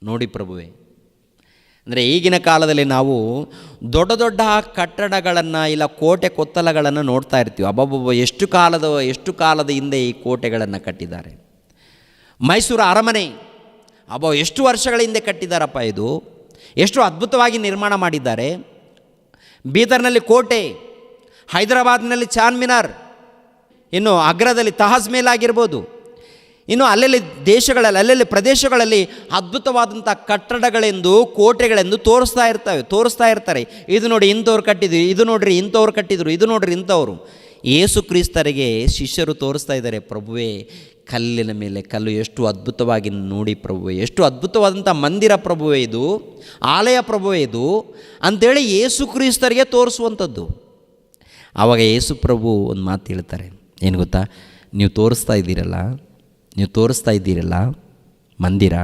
ನೋಡಿ ಪ್ರಭುವೇ, ಅಂದರೆ ಈಗಿನ ಕಾಲದಲ್ಲಿ ನಾವು ದೊಡ್ಡ ದೊಡ್ಡ ಕಟ್ಟಡಗಳನ್ನು ಇಲ್ಲ ಕೋಟೆ ಕೊತ್ತಲಗಳನ್ನು ನೋಡ್ತಾ ಇರ್ತೀವಿ. ಅಬ್ಬಬ್ಬ ಎಷ್ಟು ಕಾಲದ ಹಿಂದೆ ಈ ಕೋಟೆಗಳನ್ನು ಕಟ್ಟಿದ್ದಾರೆ. ಮೈಸೂರು ಅರಮನೆ ಎಷ್ಟು ವರ್ಷಗಳ ಹಿಂದೆ ಕಟ್ಟಿದ್ದಾರಪ್ಪ, ಇದು ಎಷ್ಟು ಅದ್ಭುತವಾಗಿ ನಿರ್ಮಾಣ ಮಾಡಿದ್ದಾರೆ. ಬೀದರ್ನಲ್ಲಿ ಕೋಟೆ, ಹೈದರಾಬಾದ್ನಲ್ಲಿ ಚಾರ್ಮಿನಾರ್, ಇನ್ನು ಆಗ್ರಾದಲ್ಲಿ ತಾಜ್ ಮಹಲ್ ಆಗಿರ್ಬೋದು, ಇನ್ನು ಅಲ್ಲಲ್ಲಿ ಪ್ರದೇಶಗಳಲ್ಲಿ ಅದ್ಭುತವಾದಂಥ ಕಟ್ಟಡಗಳೆಂದು ಕೋಟೆಗಳೆಂದು ತೋರಿಸ್ತಾ ಇರ್ತಾರೆ. ಇದು ನೋಡಿ ಇಂಥವ್ರು ಕಟ್ಟಿದ್ರು, ಇದು ನೋಡ್ರಿ ಇಂಥವ್ರು ಕಟ್ಟಿದ್ರು, ಇದು ನೋಡ್ರಿ ಇಂಥವ್ರು. ಯೇಸು ಕ್ರಿಸ್ತರಿಗೆ ಶಿಷ್ಯರು ತೋರಿಸ್ತಾ ಇದ್ದಾರೆ, ಪ್ರಭುವೇ ಕಲ್ಲಿನ ಮೇಲೆ ಕಲ್ಲು ಎಷ್ಟು ಅದ್ಭುತವಾಗಿ ನೋಡಿ ಪ್ರಭುವೇ, ಎಷ್ಟು ಅದ್ಭುತವಾದಂಥ ಮಂದಿರ ಪ್ರಭುವೇ ಇದು, ಆಲಯ ಪ್ರಭುವೇ ಇದು ಅಂಥೇಳಿ ಯೇಸು ಕ್ರಿಸ್ತರಿಗೆ ತೋರಿಸುವಂಥದ್ದು. ಆವಾಗ ಯೇಸು ಪ್ರಭು ಒಂದು ಮಾತು ಹೇಳ್ತಾರೆ, ಏನು ಗೊತ್ತಾ, ನೀವು ತೋರಿಸ್ತಾ ಇದ್ದೀರಲ್ಲ ಮಂದಿರ,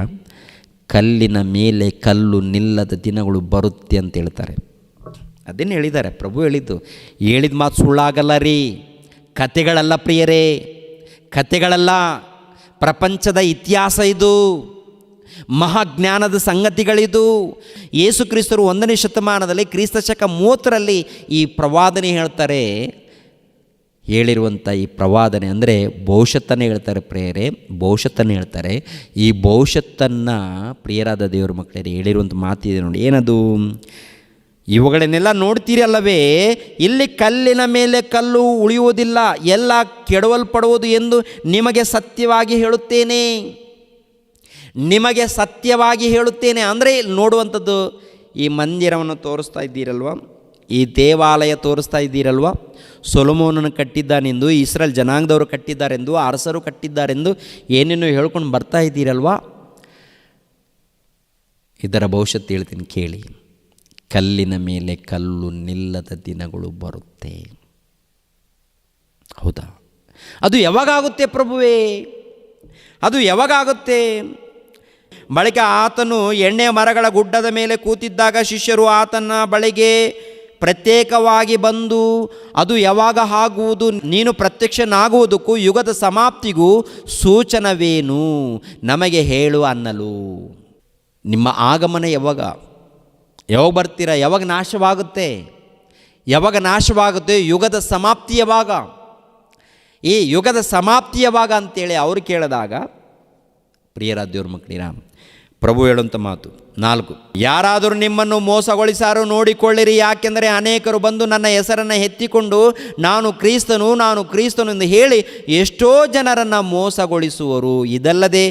ಕಲ್ಲಿನ ಮೇಲೆ ಕಲ್ಲು ನಿಲ್ಲದ ದಿನಗಳು ಬರುತ್ತೆ ಅಂತ ಹೇಳ್ತಾರೆ. ಅದನ್ನು ಹೇಳಿದ್ದಾರೆ ಪ್ರಭು, ಹೇಳಿದ ಮಾತು ಸುಳ್ಳಾಗಲ್ಲ ರೀ. ಕತೆಗಳಲ್ಲ ಪ್ರಿಯರೇ, ಕತೆಗಳಲ್ಲ, ಪ್ರಪಂಚದ ಇತಿಹಾಸ ಇದು, ಮಹಾಜ್ಞಾನದ ಸಂಗತಿಗಳಿದು. ಯೇಸು ಕ್ರಿಸ್ತರು 1ನೇ ಶತಮಾನದಲ್ಲಿ ಕ್ರಿಸ್ತಶಕ 30ರಲ್ಲಿ ಈ ಪ್ರವಾದನೆ ಹೇಳಿರುವಂಥ ಈ ಪ್ರವಾದನೆ ಅಂದರೆ ಭವಿಷ್ಯತ್ತನ್ನೇ ಹೇಳ್ತಾರೆ ಪ್ರಿಯರೇ, ಭವಿಷ್ಯತ್ತನ್ನೇ ಹೇಳ್ತಾರೆ. ಈ ಭವಿಷ್ಯತ್ತನ್ನು ಪ್ರಿಯರಾದ ದೇವರ ಮಕ್ಕಳೇ ಹೇಳಿರುವಂಥ ಮಾತಿದೆ ನೋಡಿ, ಏನದು, ಇವುಗಳನ್ನೆಲ್ಲ ನೋಡ್ತೀರಲ್ಲವೇ, ಇಲ್ಲಿ ಕಲ್ಲಿನ ಮೇಲೆ ಕಲ್ಲು ಉಳಿಯುವುದಿಲ್ಲ, ಎಲ್ಲ ಕೆಡವಲ್ಪಡುವುದು ಎಂದು ನಿಮಗೆ ಸತ್ಯವಾಗಿ ಹೇಳುತ್ತೇನೆ. ಅಂದರೆ ಇಲ್ಲಿ ನೋಡುವಂಥದ್ದು, ಈ ಮಂದಿರವನ್ನು ತೋರಿಸ್ತಾ ಇದ್ದೀರಲ್ವ, ಈ ದೇವಾಲಯ ತೋರಿಸ್ತಾ ಇದ್ದೀರಲ್ವ, ಸೊಲೊಮೋನನು ಕಟ್ಟಿದ್ದಾನೆಂದು, ಇಸ್ರೇಲ್ ಜನಾಂಗದವರು ಕಟ್ಟಿದ್ದಾರೆಂದು, ಅರಸರು ಕಟ್ಟಿದ್ದಾರೆಂದು ಏನೇನೋ ಹೇಳ್ಕೊಂಡು ಬರ್ತಾ ಇದ್ದೀರಲ್ವ, ಇದರ ಭವಿಷ್ಯತ್ತು ಹೇಳ್ತೀನಿ ಕೇಳಿ. ಕಲ್ಲಿನ ಮೇಲೆ ಕಲ್ಲು ನಿಲ್ಲದ ದಿನಗಳು ಬರುತ್ತೆ. ಹೌದಾ? ಅದು ಯಾವಾಗುತ್ತೆ ಪ್ರಭುವೇ? ಅದು ಯಾವಾಗುತ್ತೆ? ಬಳಿಕ ಆತನು ಎಣ್ಣೆ ಮರಗಳ ಗುಡ್ಡದ ಮೇಲೆ ಕೂತಿದ್ದಾಗ ಶಿಷ್ಯರು ಆತನ ಬಳಿಗೆ ಪ್ರತ್ಯೇಕವಾಗಿ ಬಂದು, ಅದು ಯಾವಾಗ ಆಗುವುದು, ನೀನು ಪ್ರತ್ಯಕ್ಷನಾಗುವುದಕ್ಕೂ ಯುಗದ ಸಮಾಪ್ತಿಗೂ ಸೂಚನವೇನು, ನಮಗೆ ಹೇಳು ಅನ್ನಲು. ನಿಮ್ಮ ಆಗಮನ ಯಾವಾಗ ಬರ್ತೀರಾ? ಯಾವಾಗ ನಾಶವಾಗುತ್ತೆ? ಯುಗದ ಸಮಾಪ್ತಿ ಯಾವಾಗ? ಈ ಯುಗದ ಸಮಾಪ್ತಿ ಯಾವಾಗ ಅಂತೇಳಿ ಅವರು ಕೇಳಿದಾಗ, ಪ್ರಿಯರಾದ ದೇವ್ರ ಮಕ್ಕಳಿರ, ಪ್ರಭು ಹೇಳುವಂಥ ಮಾತು 4, ಯಾರಾದರೂ ನಿಮ್ಮನ್ನು ಮೋಸಗೊಳಿಸಾರೋ ನೋಡಿಕೊಳ್ಳಿರಿ, ಯಾಕೆಂದರೆ ಅನೇಕರು ಬಂದು ನನ್ನ ಹೆಸರನ್ನು ಎತ್ತಿಕೊಂಡು ನಾನು ಕ್ರಿಸ್ತನು ಎಂದು ಹೇಳಿ ಎಷ್ಟೋ ಜನರನ್ನು ಮೋಸಗೊಳಿಸುವರು. ಇದಲ್ಲದೆ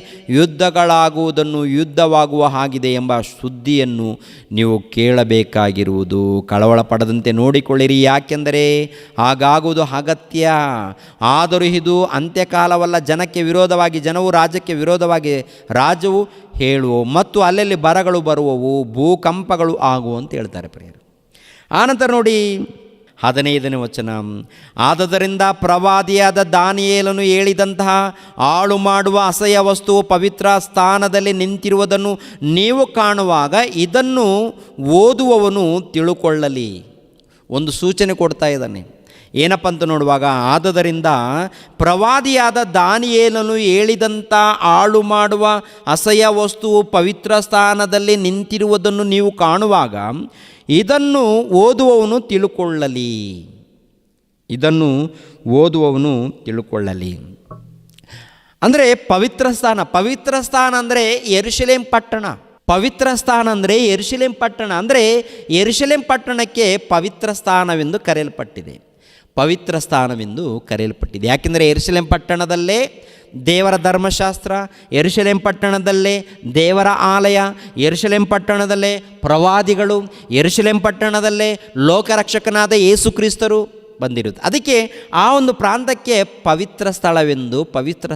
ಯುದ್ಧವಾಗುವ ಹಾಗಿದೆ ಎಂಬ ಸುದ್ದಿಯನ್ನು ನೀವು ಕೇಳಬೇಕಾಗಿರುವುದು. ಕಳವಳ ಪಡದಂತೆ ನೋಡಿಕೊಳ್ಳಿರಿ, ಯಾಕೆಂದರೆ ಹಾಗಾಗುವುದು ಅಗತ್ಯ. ಆದರೂ ಇದು ಅಂತ್ಯಕಾಲವಲ್ಲ. ಜನಕ್ಕೆ ವಿರೋಧವಾಗಿ ಜನವು, ರಾಜ್ಯಕ್ಕೆ ವಿರೋಧವಾಗಿ ರಾಜ್ಯವು ಹೇಳುವು, ಮತ್ತು ಅಲ್ಲಲ್ಲಿ ಬರಗಳು ಬರುವವು, ಭೂಕಂಪಗಳು ಆಗುವು ಅಂತ ಹೇಳ್ತಾರೆ ಪ್ರಿಯರು. ಆನಂತರ ನೋಡಿ 15ನೇ ವಚನ, ಆದದರಿಂದ ಪ್ರವಾದಿಯಾದ ದಾನಿಯೇಲನು ಹೇಳಿದಂತಹ ಹಾಳು ಮಾಡುವ ಅಸಹ್ಯ ವಸ್ತುವು ಪವಿತ್ರ ಸ್ಥಾನದಲ್ಲಿ ನಿಂತಿರುವುದನ್ನು ನೀವು ಕಾಣುವಾಗ ಇದನ್ನು ಓದುವವನು ತಿಳುಕೊಳ್ಳಲಿ. ಒಂದು ಸೂಚನೆ ಕೊಡ್ತಾ ಇದ್ದಾನೆ. ಏನಪ್ಪ ಅಂತ ನೋಡುವಾಗ, ಆದದರಿಂದ ಪ್ರವಾದಿಯಾದ ದಾನಿಯೇಲನು ಹೇಳಿದಂಥ ಹಾಳು ಮಾಡುವ ಅಸಹ್ಯ ವಸ್ತುವು ಪವಿತ್ರ ಸ್ಥಾನದಲ್ಲಿ ನಿಂತಿರುವುದನ್ನು ನೀವು ಕಾಣುವಾಗ ಇದನ್ನು ಓದುವವನು ತಿಳುಕೊಳ್ಳಲಿ. ಅಂದರೆ ಪವಿತ್ರ ಸ್ಥಾನ ಅಂದರೆ ಯೆರೂಸಲೇಮ್ ಪಟ್ಟಣ. ಪವಿತ್ರ ಸ್ಥಾನ ಅಂದರೆ ಯೆರೂಸಲೇಮ್ ಪಟ್ಟಣ. ಅಂದರೆ ಯೆರೂಸಲೇಮ್ ಪಟ್ಟಣಕ್ಕೆ ಪವಿತ್ರ ಸ್ಥಾನವೆಂದು ಕರೆಯಲ್ಪಟ್ಟಿದೆ. ಯಾಕೆಂದರೆ ಯೆರೂಸಲೇಮ್ ಪಟ್ಟಣದಲ್ಲೇ ದೇವರ ಧರ್ಮಶಾಸ್ತ್ರ, ಯೆರೂಸಲೇಮ್ ಪಟ್ಟಣದಲ್ಲೇ ದೇವರ ಆಲಯ, ಯೆರೂಸಲೇಮ್ ಪಟ್ಟಣದಲ್ಲೇ ಪ್ರವಾದಿಗಳು, ಯೆರೂಸಲೇಮ್ ಪಟ್ಟಣದಲ್ಲೇ ಲೋಕರಕ್ಷಕನಾದ ಯೇಸು ಕ್ರಿಸ್ತರು ಬಂದಿರುತ್ತೆ. ಅದಕ್ಕೆ ಆ ಒಂದು ಪ್ರಾಂತಕ್ಕೆ ಪವಿತ್ರ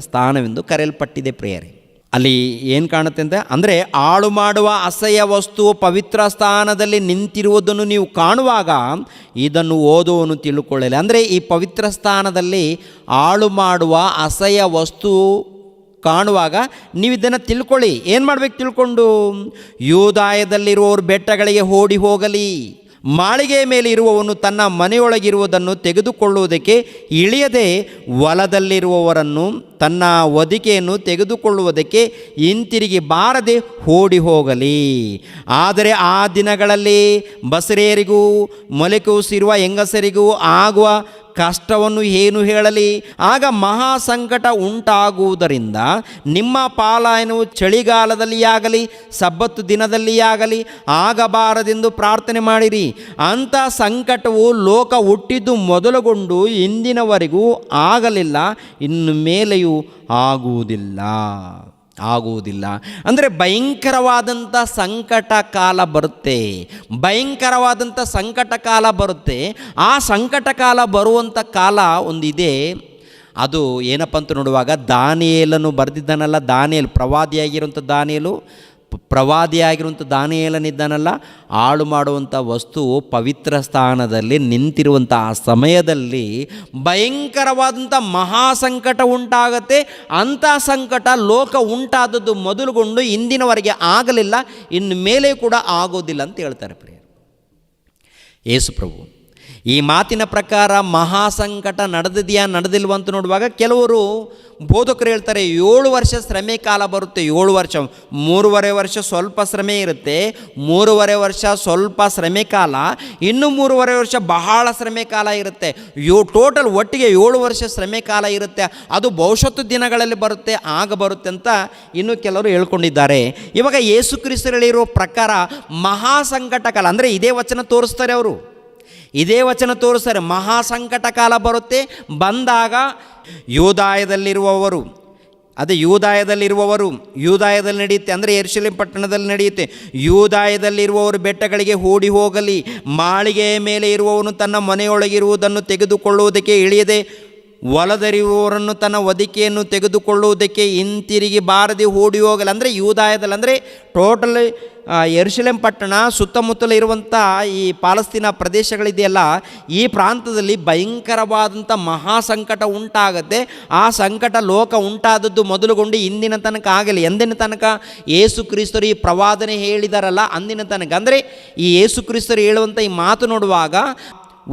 ಸ್ಥಾನವೆಂದು ಕರೆಯಲ್ಪಟ್ಟಿದೆ ಪ್ರಿಯರೇ. ಅಲ್ಲಿ ಏನು ಕಾಣುತ್ತೆ ಅಂದರೆ ಹಾಳು ಮಾಡುವ ಅಸಹ್ಯ ವಸ್ತುವು ಪವಿತ್ರ ಸ್ಥಾನದಲ್ಲಿ ನಿಂತಿರುವುದನ್ನು ನೀವು ಕಾಣುವಾಗ ಇದನ್ನು ಓದುವನು ತಿಳುಕೊಳ್ಳಲಿ. ಅಂದರೆ ಈ ಪವಿತ್ರ ಸ್ಥಾನದಲ್ಲಿ ಹಾಳು ಮಾಡುವ ಅಸಹ್ಯ ವಸ್ತು ಕಾಣುವಾಗ ನೀವು ಇದನ್ನು ತಿಳ್ಕೊಳ್ಳಿ. ಏನು ಮಾಡಬೇಕು? ತಿಳ್ಕೊಂಡು ಯೂದಾಯದಲ್ಲಿರುವವರು ಬೆಟ್ಟಗಳಿಗೆ ಓಡಿ ಹೋಗಲಿ, ಮಾಳಿಗೆಯ ಮೇಲೆ ಇರುವವನು ತನ್ನ ಮನೆಯೊಳಗಿರುವುದನ್ನು ತೆಗೆದುಕೊಳ್ಳುವುದಕ್ಕೆ ಇಳಿಯದೆ ಹೊಲದಲ್ಲಿರುವವರನ್ನು ತನ್ನ ಹೊದಿಕೆಯನ್ನು ತೆಗೆದುಕೊಳ್ಳುವುದಕ್ಕೆ ಹಿಂತಿರುಗಿ ಬಾರದೆ ಓಡಿ ಹೋಗಲಿ. ಆದರೆ ಆ ದಿನಗಳಲ್ಲಿ ಬಸರೇರಿಗೂ ಮೊಲೆಕೂಸಿರುವ ಹೆಂಗಸರಿಗೂ ಆಗುವ ಕಷ್ಟವನ್ನು ಏನು ಹೇಳಲಿ? ಆಗ ಮಹಾ ಸಂಕಟ ಉಂಟಾಗುವುದರಿಂದ ನಿಮ್ಮ ಪಾಲಾಯನವು ಚಳಿಗಾಲದಲ್ಲಿಯಾಗಲಿ ಸಬ್ಬತ್ತು ದಿನದಲ್ಲಿಯಾಗಲಿ ಆಗಬಾರದೆಂದು ಪ್ರಾರ್ಥನೆ ಮಾಡಿರಿ. ಅಂಥ ಸಂಕಟವು ಲೋಕ ಹುಟ್ಟಿದ್ದು ಮೊದಲುಗೊಂಡು ಇಂದಿನವರೆಗೂ ಆಗಲಿಲ್ಲ, ಇನ್ನು ಮೇಲೆಯೂ ಆಗುವುದಿಲ್ಲ. ಅಂದರೆ ಭಯಂಕರವಾದಂಥ ಸಂಕಟ ಕಾಲ ಬರುತ್ತೆ, ಭಯಂಕರವಾದಂಥ ಸಂಕಟ ಕಾಲ ಬರುತ್ತೆ. ಆ ಸಂಕಟ ಕಾಲ ಬರುವಂಥ ಕಾಲ ಒಂದಿದೆ. ಅದು ಏನಪ್ಪ ಅಂತ ನೋಡುವಾಗ ದಾನಿಯೇಲನು ಬರೆದಿದ್ದಾನಲ್ಲ, ಪ್ರವಾದಿಯಾಗಿರುವಂಥ ದಾನಿಯೇಲನಿದ್ದಾನಲ್ಲ, ಹಾಳು ಮಾಡುವಂಥ ವಸ್ತುವು ಪವಿತ್ರ ಸ್ಥಾನದಲ್ಲಿ ನಿಂತಿರುವಂಥ ಆ ಸಮಯದಲ್ಲಿ ಭಯಂಕರವಾದಂಥ ಮಹಾಸಂಕಟ ಉಂಟಾಗತ್ತೆ. ಅಂಥ ಸಂಕಟ ಲೋಕ ಉಂಟಾದದ್ದು ಮೊದಲುಗೊಂಡು ಇಂದಿನವರೆಗೆ ಆಗಲಿಲ್ಲ, ಇನ್ನು ಮೇಲೆ ಕೂಡ ಆಗೋದಿಲ್ಲ ಅಂತ ಹೇಳ್ತಾರೆ ಪ್ರಿಯರು. ಯೇಸು ಪ್ರಭು ಈ ಮಾತಿನ ಪ್ರಕಾರ ಮಹಾಸಂಕಟ ನಡೆದಿದೆಯಾ ನಡೆದಿಲ್ವ ಅಂತ ನೋಡುವಾಗ ಕೆಲವರು ಬೋಧಕರು ಹೇಳ್ತಾರೆ 7 ವರ್ಷ ಶ್ರಮೆ ಕಾಲ ಬರುತ್ತೆ. 7 ವರ್ಷ, 3.5 ವರ್ಷ ಸ್ವಲ್ಪ ಶ್ರಮೆ ಇರುತ್ತೆ, 3.5 ವರ್ಷ ಸ್ವಲ್ಪ ಶ್ರಮೆ ಕಾಲ, ಇನ್ನು 3.5 ವರ್ಷ ಬಹಳ ಶ್ರಮೆ ಕಾಲ ಇರುತ್ತೆ. ಟೋಟಲ್ ಒಟ್ಟಿಗೆ 7 ವರ್ಷ ಶ್ರಮೆ ಕಾಲ ಇರುತ್ತೆ. ಅದು ಭವಿಷ್ಯತ್ತು ದಿನಗಳಲ್ಲಿ ಬರುತ್ತೆ ಅಂತ ಇನ್ನು ಕೆಲವರು ಹೇಳ್ಕೊಂಡಿದ್ದಾರೆ. ಇವಾಗ ಯೇಸು ಕ್ರಿಸ್ತರು ಹೇಳಿರೋ ಪ್ರಕಾರ ಮಹಾಸಂಕಟ ಕಾಲ ಅಂದರೆ ಇದೇ ವಚನ ತೋರಿಸ್ತಾರೆ. ಮಹಾಸಂಕಟ ಕಾಲ ಬರುತ್ತೆ. ಬಂದಾಗ ಯೂದಾಯದಲ್ಲಿರುವವರು ಯೂದಾಯದಲ್ಲಿ ನಡೆಯುತ್ತೆ, ಅಂದರೆ ಯೆರೂಸಲೇಮ್ ಪಟ್ಟಣದಲ್ಲಿ ನಡೆಯುತ್ತೆ. ಯೂದಾಯದಲ್ಲಿರುವವರು ಬೆಟ್ಟಗಳಿಗೆ ಓಡಿ ಹೋಗಲಿ. ಮಾಳಿಗೆಯ ಮೇಲೆ ಇರುವವನು ತನ್ನ ಮನೆಯೊಳಗಿರುವುದನ್ನು ತೆಗೆದುಕೊಳ್ಳುವುದಕ್ಕೆ ಇಳಿಯದೆ ಹೊಲದರಿರುವವರನ್ನು ತನ್ನ ಹೊದಿಕೆಯನ್ನು ತೆಗೆದುಕೊಳ್ಳುವುದಕ್ಕೆ ಹಿಂತಿರುಗಿ ಬಾರದೆ ಓಡಿ ಹೋಗಲಿ. ಅಂದರೆ ಯೂದಾಯದಲ್ಲಿ ಅಂದರೆ ಟೋಟಲ್ ಯೆರೂಸಲೇಮ್ ಪಟ್ಟಣ ಸುತ್ತಮುತ್ತಲು ಇರುವಂಥ ಈ ಪಾಲಸ್ತೀನ ಪ್ರದೇಶಗಳಿದೆಯಲ್ಲ, ಈ ಪ್ರಾಂತದಲ್ಲಿ ಭಯಂಕರವಾದಂಥ ಮಹಾಸಂಕಟ ಉಂಟಾಗುತ್ತೆ. ಆ ಸಂಕಟ ಲೋಕ ಉಂಟಾದದ್ದು ಮೊದಲುಗೊಂಡು ಇಂದಿನ ತನಕ ಆಗಲಿ. ಎಂದಿನ ತನಕ? ಯೇಸು ಕ್ರಿಸ್ತರು ಈ ಪ್ರವಾದನೆ ಹೇಳಿದಾರಲ್ಲ ಅಂದಿನ ತನಕ. ಅಂದರೆ ಈ ಯೇಸು ಕ್ರಿಸ್ತರು ಹೇಳುವಂಥ ಈ ಮಾತು ನೋಡುವಾಗ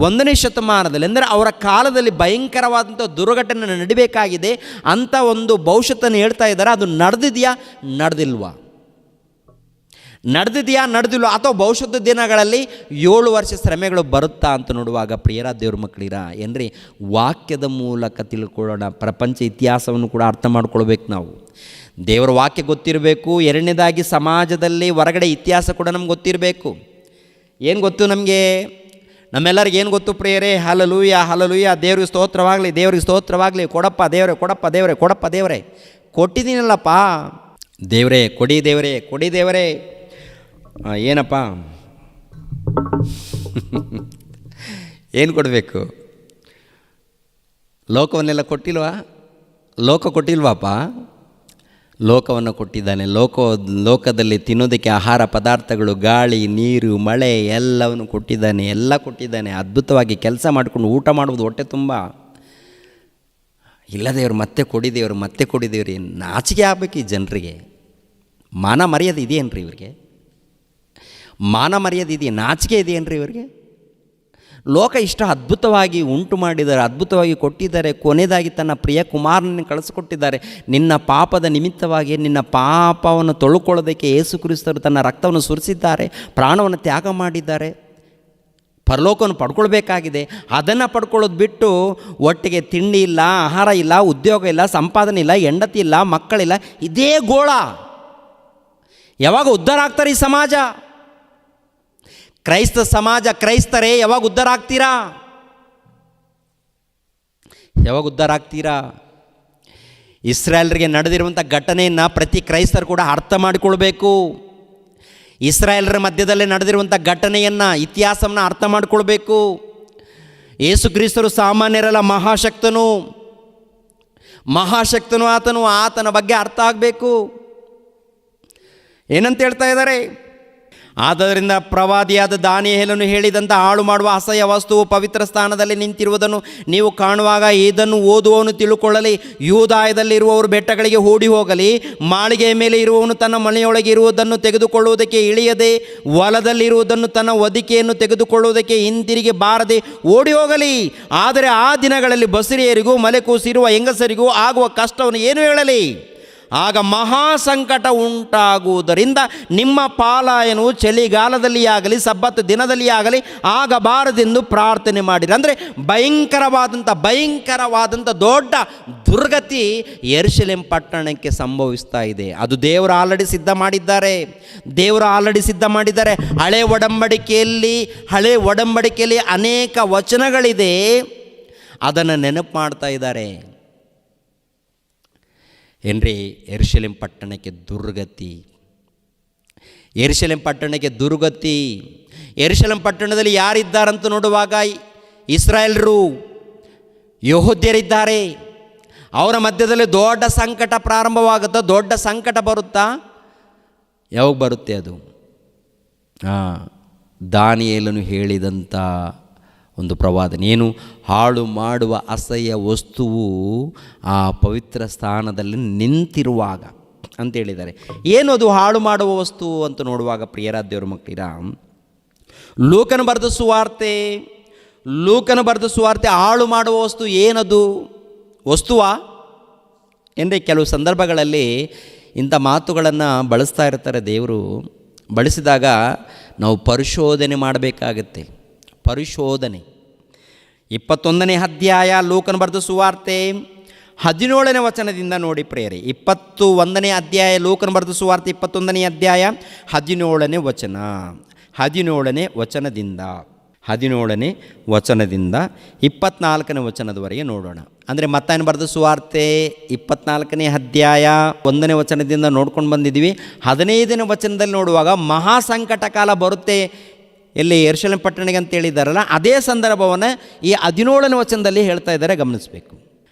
1ನೇ ಶತಮಾನದಲ್ಲಿ, ಅಂದರೆ ಅವರ ಕಾಲದಲ್ಲಿ ಭಯಂಕರವಾದಂಥ ದುರ್ಘಟನೆ ನಡಿಬೇಕಾಗಿದೆ ಅಂತ ಒಂದು ಭವಿಷ್ಯತನ್ನು ಹೇಳ್ತಾ ಇದ್ದಾರೆ. ಅದು ನಡೆದಿದೆಯಾ ನಡೆದಿಲ್ವಾ ಅಥವಾ ಭವಿಷ್ಯದ ದಿನಗಳಲ್ಲಿ 7 ವರ್ಷ ಶ್ರಮೆಗಳು ಬರುತ್ತಾ ಅಂತ ನೋಡುವಾಗ ಪ್ರಿಯರ ದೇವ್ರ ಮಕ್ಕಳಿರ ಏನ್ರಿ, ವಾಕ್ಯದ ಮೂಲಕ ತಿಳ್ಕೊಳ್ಳೋಣ. ಪ್ರಪಂಚ ಇತಿಹಾಸವನ್ನು ಕೂಡ ಅರ್ಥ ಮಾಡ್ಕೊಳ್ಬೇಕು ನಾವು. ದೇವರ ವಾಕ್ಯ ಗೊತ್ತಿರಬೇಕು. ಎರಡನೇದಾಗಿ ಸಮಾಜದಲ್ಲಿ ಹೊರಗಡೆ ಇತಿಹಾಸ ಕೂಡ ನಮ್ಗೆ ಗೊತ್ತಿರಬೇಕು. ಏನು ಗೊತ್ತು ನಮಗೆ? ನಮ್ಮೆಲ್ಲರಿಗೆ ಏನು ಗೊತ್ತು ಪ್ರಿಯರೇ? ಹಲ್ಲಲೂಯ, ದೇವ್ರಿಗೆ ಸ್ತೋತ್ರವಾಗಲಿ, ಕೊಡಪ್ಪ ದೇವರೇ, ಕೊಟ್ಟಿದ್ದೀನಲ್ಲಪ್ಪ ದೇವರೇ, ಕೊಡಿ ದೇವರೇ. ಏನಪ್ಪ ಏನು ಕೊಡಬೇಕು? ಲೋಕವನ್ನೆಲ್ಲ ಕೊಟ್ಟಿಲ್ವಾಪ್ಪ? ಲೋಕವನ್ನು ಕೊಟ್ಟಿದ್ದಾನೆ. ಲೋಕದಲ್ಲಿ ತಿನ್ನೋದಕ್ಕೆ ಆಹಾರ ಪದಾರ್ಥಗಳು, ಗಾಳಿ, ನೀರು, ಮಳೆ ಎಲ್ಲವನ್ನು ಕೊಟ್ಟಿದ್ದಾನೆ. ಅದ್ಭುತವಾಗಿ ಕೆಲಸ ಮಾಡಿಕೊಂಡು ಊಟ ಮಾಡುವುದು ಹೊಟ್ಟೆ ತುಂಬ. ಇಲ್ಲ ದೇವರು ಮತ್ತೆ ಕೊಡಿ, ನಾಚಿಕೆ ಆಗಬೇಕು ಈ ಜನರಿಗೆ. ಮಾನ ಮರ್ಯಾದೆ ಇದೆಯೇನ್ರಿ ಇವ್ರಿಗೆ? ನಾಚಿಕೆ ಇದೆಯೇನ್ರಿ ಇವ್ರಿಗೆ? ಲೋಕ ಇಷ್ಟ ಅದ್ಭುತವಾಗಿ ಉಂಟು ಮಾಡಿದ್ದಾರೆ, ಅದ್ಭುತವಾಗಿ ಕೊಟ್ಟಿದ್ದಾರೆ. ಕೊನೆಯದಾಗಿ ತನ್ನ ಪ್ರಿಯ ಕುಮಾರನನ್ನು ಕಳಿಸಿಕೊಟ್ಟಿದ್ದಾರೆ. ನಿನ್ನ ಪಾಪದ ನಿಮಿತ್ತವಾಗಿ ನಿನ್ನ ಪಾಪವನ್ನು ತೊಳ್ಕೊಳ್ಳೋದಕ್ಕೆ ಯೇಸು ಕ್ರಿಸ್ತರು ತನ್ನ ರಕ್ತವನ್ನು ಸುರಿಸಿದ್ದಾರೆ, ಪ್ರಾಣವನ್ನು ತ್ಯಾಗ ಮಾಡಿದ್ದಾರೆ. ಪರಲೋಕವನ್ನು ಪಡ್ಕೊಳ್ಬೇಕಾಗಿದೆ. ಅದನ್ನು ಪಡ್ಕೊಳ್ಳೋದು ಬಿಟ್ಟು ಒಟ್ಟಿಗೆ ತಿಂಡಿ ಇಲ್ಲ, ಆಹಾರ ಇಲ್ಲ, ಉದ್ಯೋಗ ಇಲ್ಲ, ಸಂಪಾದನೆ ಇಲ್ಲ, ಹೆಂಡತಿ ಇಲ್ಲ, ಮಕ್ಕಳಿಲ್ಲ, ಇದೇ ಗೋಳ. ಯಾವಾಗ ಉದ್ಧಾರ ಆಗ್ತಾರೆ ಈ ಸಮಾಜ? ಕ್ರೈಸ್ತ ಸಮಾಜ, ಕ್ರೈಸ್ತರೇ ಯಾವಾಗ ಉದ್ಧಾರ ಆಗ್ತೀರಾ? ಇಸ್ರಾಯೇಲರಿಗೆ ನಡೆದಿರುವಂಥ ಘಟನೆಯನ್ನು ಪ್ರತಿ ಕ್ರೈಸ್ತರು ಕೂಡ ಅರ್ಥ ಮಾಡಿಕೊಳ್ಬೇಕು. ಇಸ್ರಾಯೇಲರ ಮಧ್ಯದಲ್ಲೇ ನಡೆದಿರುವಂಥ ಘಟನೆಯನ್ನು, ಇತಿಹಾಸವನ್ನು ಅರ್ಥ ಮಾಡಿಕೊಳ್ಬೇಕು. ಯೇಸು ಕ್ರಿಸ್ತರು ಸಾಮಾನ್ಯರಲ್ಲ, ಮಹಾಶಕ್ತನು ಆತನ ಬಗ್ಗೆ ಅರ್ಥ ಆಗಬೇಕು. ಏನಂತ ಹೇಳ್ತಾ ಇದ್ದಾರೆ? ಆದ್ದರಿಂದ ಪ್ರವಾದಿಯಾದ ದಾನಿಯೇಲನು ಹೇಳಿದಂಥ ಹಾಳು ಮಾಡುವ ಅಸಹ್ಯ ವಸ್ತುವು ಪವಿತ್ರ ಸ್ಥಾನದಲ್ಲಿ ನಿಂತಿರುವುದನ್ನು ನೀವು ಕಾಣುವಾಗ ಇದನ್ನು ಓದುವವನು ತಿಳುಕೊಳ್ಳಲಿ. ಯೂದಾಯದಲ್ಲಿರುವವರು ಬೆಟ್ಟಗಳಿಗೆ ಓಡಿ ಹೋಗಲಿ. ಮಾಳಿಗೆಯ ಮೇಲೆ ಇರುವವನು ತನ್ನ ಮನೆಯೊಳಗೆ ಇರುವುದನ್ನು ತೆಗೆದುಕೊಳ್ಳುವುದಕ್ಕೆ ಇಳಿಯದೆ, ಹೊಲದಲ್ಲಿರುವುದನ್ನು ತನ್ನ ಹೊದಿಕೆಯನ್ನು ತೆಗೆದುಕೊಳ್ಳುವುದಕ್ಕೆ ಹಿಂತಿರುಗಿ ಬಾರದೆ ಓಡಿ ಹೋಗಲಿ. ಆದರೆ ಆ ದಿನಗಳಲ್ಲಿ ಬಸುರಿಯರಿಗೂ ಮಲೆಕೂಸಿರುವ ಹೆಂಗಸರಿಗೂ ಆಗುವ ಕಷ್ಟವನ್ನು ಏನು ಹೇಳಲಿ? ಆಗ ಮಹಾ ಸಂಕಟ ಉಂಟಾಗುವುದರಿಂದ ನಿಮ್ಮ ಪಾಲಾಯನವು ಚಳಿಗಾಲದಲ್ಲಿ ಆಗಲಿ ಸಬ್ಬತ್ ದಿನದಲ್ಲಿ ಆಗಲಿ ಆಗಬಾರದೆಂದು ಪ್ರಾರ್ಥನೆ ಮಾಡಿರಿ. ಅಂದರೆ ಭಯಂಕರವಾದಂಥ ದೊಡ್ಡ ದುರ್ಗತಿ ಯೆರೂಸಲೇಮ್ ಪಟ್ಟಣಕ್ಕೆ ಸಂಭವಿಸ್ತಾ ಇದೆ. ಅದು ದೇವರು ಆಲ್ರೆಡಿ ಸಿದ್ಧ ಮಾಡಿದ್ದಾರೆ. ಹಳೆ ಒಡಂಬಡಿಕೆಯಲ್ಲಿ ಅನೇಕ ವಚನಗಳಿದೆ, ಅದನ್ನು ನೆನಪು ಮಾಡ್ತಾ ಇದ್ದಾರೆ. ಏನ್ರಿ, ಯೆರೂಸಲೇಮ್ ಪಟ್ಟಣಕ್ಕೆ ದುರ್ಗತಿ. ಯೆರೂಸಲೇಮ್ ಪಟ್ಟಣದಲ್ಲಿ ಯಾರಿದ್ದಾರಂತ ನೋಡುವಾಗ ಇಸ್ರಾಯೇಲ್ರು, ಯೆಹೂದ್ಯರಿದ್ದಾರೆ. ಅವರ ಮಧ್ಯದಲ್ಲಿ ದೊಡ್ಡ ಸಂಕಟ ಪ್ರಾರಂಭವಾಗುತ್ತಾ, ದೊಡ್ಡ ಸಂಕಟ ಬರುತ್ತಾ? ಯಾವಾಗ ಬರುತ್ತೆ ಅದು? ದಾನಿಯೇಲನು ಹೇಳಿದಂಥ ಒಂದು ಪ್ರವಾದನೆ ಏನು? ಹಾಳು ಮಾಡುವ ಅಸಹ್ಯ ವಸ್ತುವು ಆ ಪವಿತ್ರ ಸ್ಥಾನದಲ್ಲಿ ನಿಂತಿರುವಾಗ ಅಂತ ಹೇಳಿದ್ದಾರೆ. ಏನು ಅದು ಹಾಳು ಮಾಡುವ ವಸ್ತು ಅಂತ ನೋಡುವಾಗ ಪ್ರಿಯರಾದ ದೇವರ ಮಕ್ಕಳಿರ, ಲೂಕನು ಬರೆದ ಸುವಾರ್ತೆ ಹಾಳು ಮಾಡುವ ವಸ್ತು ಏನದು? ವಸ್ತುವಾ ಏನ್ರಿ? ಕೆಲವು ಸಂದರ್ಭಗಳಲ್ಲಿ ಇಂಥ ಮಾತುಗಳನ್ನು ಬಳಸ್ತಾ ಇರ್ತಾರೆ ದೇವರು. ಬಳಸಿದಾಗ ನಾವು ಪರಿಶೋಧನೆ ಮಾಡಬೇಕಾಗತ್ತೆ. 21ನೇ ಅಧ್ಯಾಯ ಲೂಕನು ಬರೆದ ಸುವಾರ್ತೆ 17ನೇ ವಚನದಿಂದ ನೋಡಿ ಪ್ರೇರೆ. 21ನೇ ಅಧ್ಯಾಯ ಲೂಕನು ಬರೆದ ಸುವಾರ್ತೆ 21ನೇ ಅಧ್ಯಾಯ 17ನೇ ವಚನದಿಂದ 24ನೇ ವಚನದವರೆಗೆ ನೋಡೋಣ. ಅಂದರೆ ಮತ್ತಾಯನು ಬರೆದ ಸುವಾರ್ತೆ 24ನೇ ಅಧ್ಯಾಯ 1ನೇ ವಚನದಿಂದ ನೋಡ್ಕೊಂಡು ಬಂದಿದ್ದೀವಿ. 15ನೇ ವಚನದಲ್ಲಿ ನೋಡುವಾಗ ಮಹಾ ಸಂಕಟ ಕಾಲ ಬರುತ್ತೆ. ಎಲ್ಲಿ? ಯೆರೂಸಲೇಮ್ ಪಟ್ಟಣಕ್ಕೆ ಅಂತ ಹೇಳಿದ್ದಾರಲ್ಲ, ಅದೇ ಸಂದರ್ಭವನ್ನು ಈ 17ನೇ ವಚನದಲ್ಲಿ ಹೇಳ್ತಾ ಇದ್ದಾರೆ, ಗಮನಿಸಬೇಕು.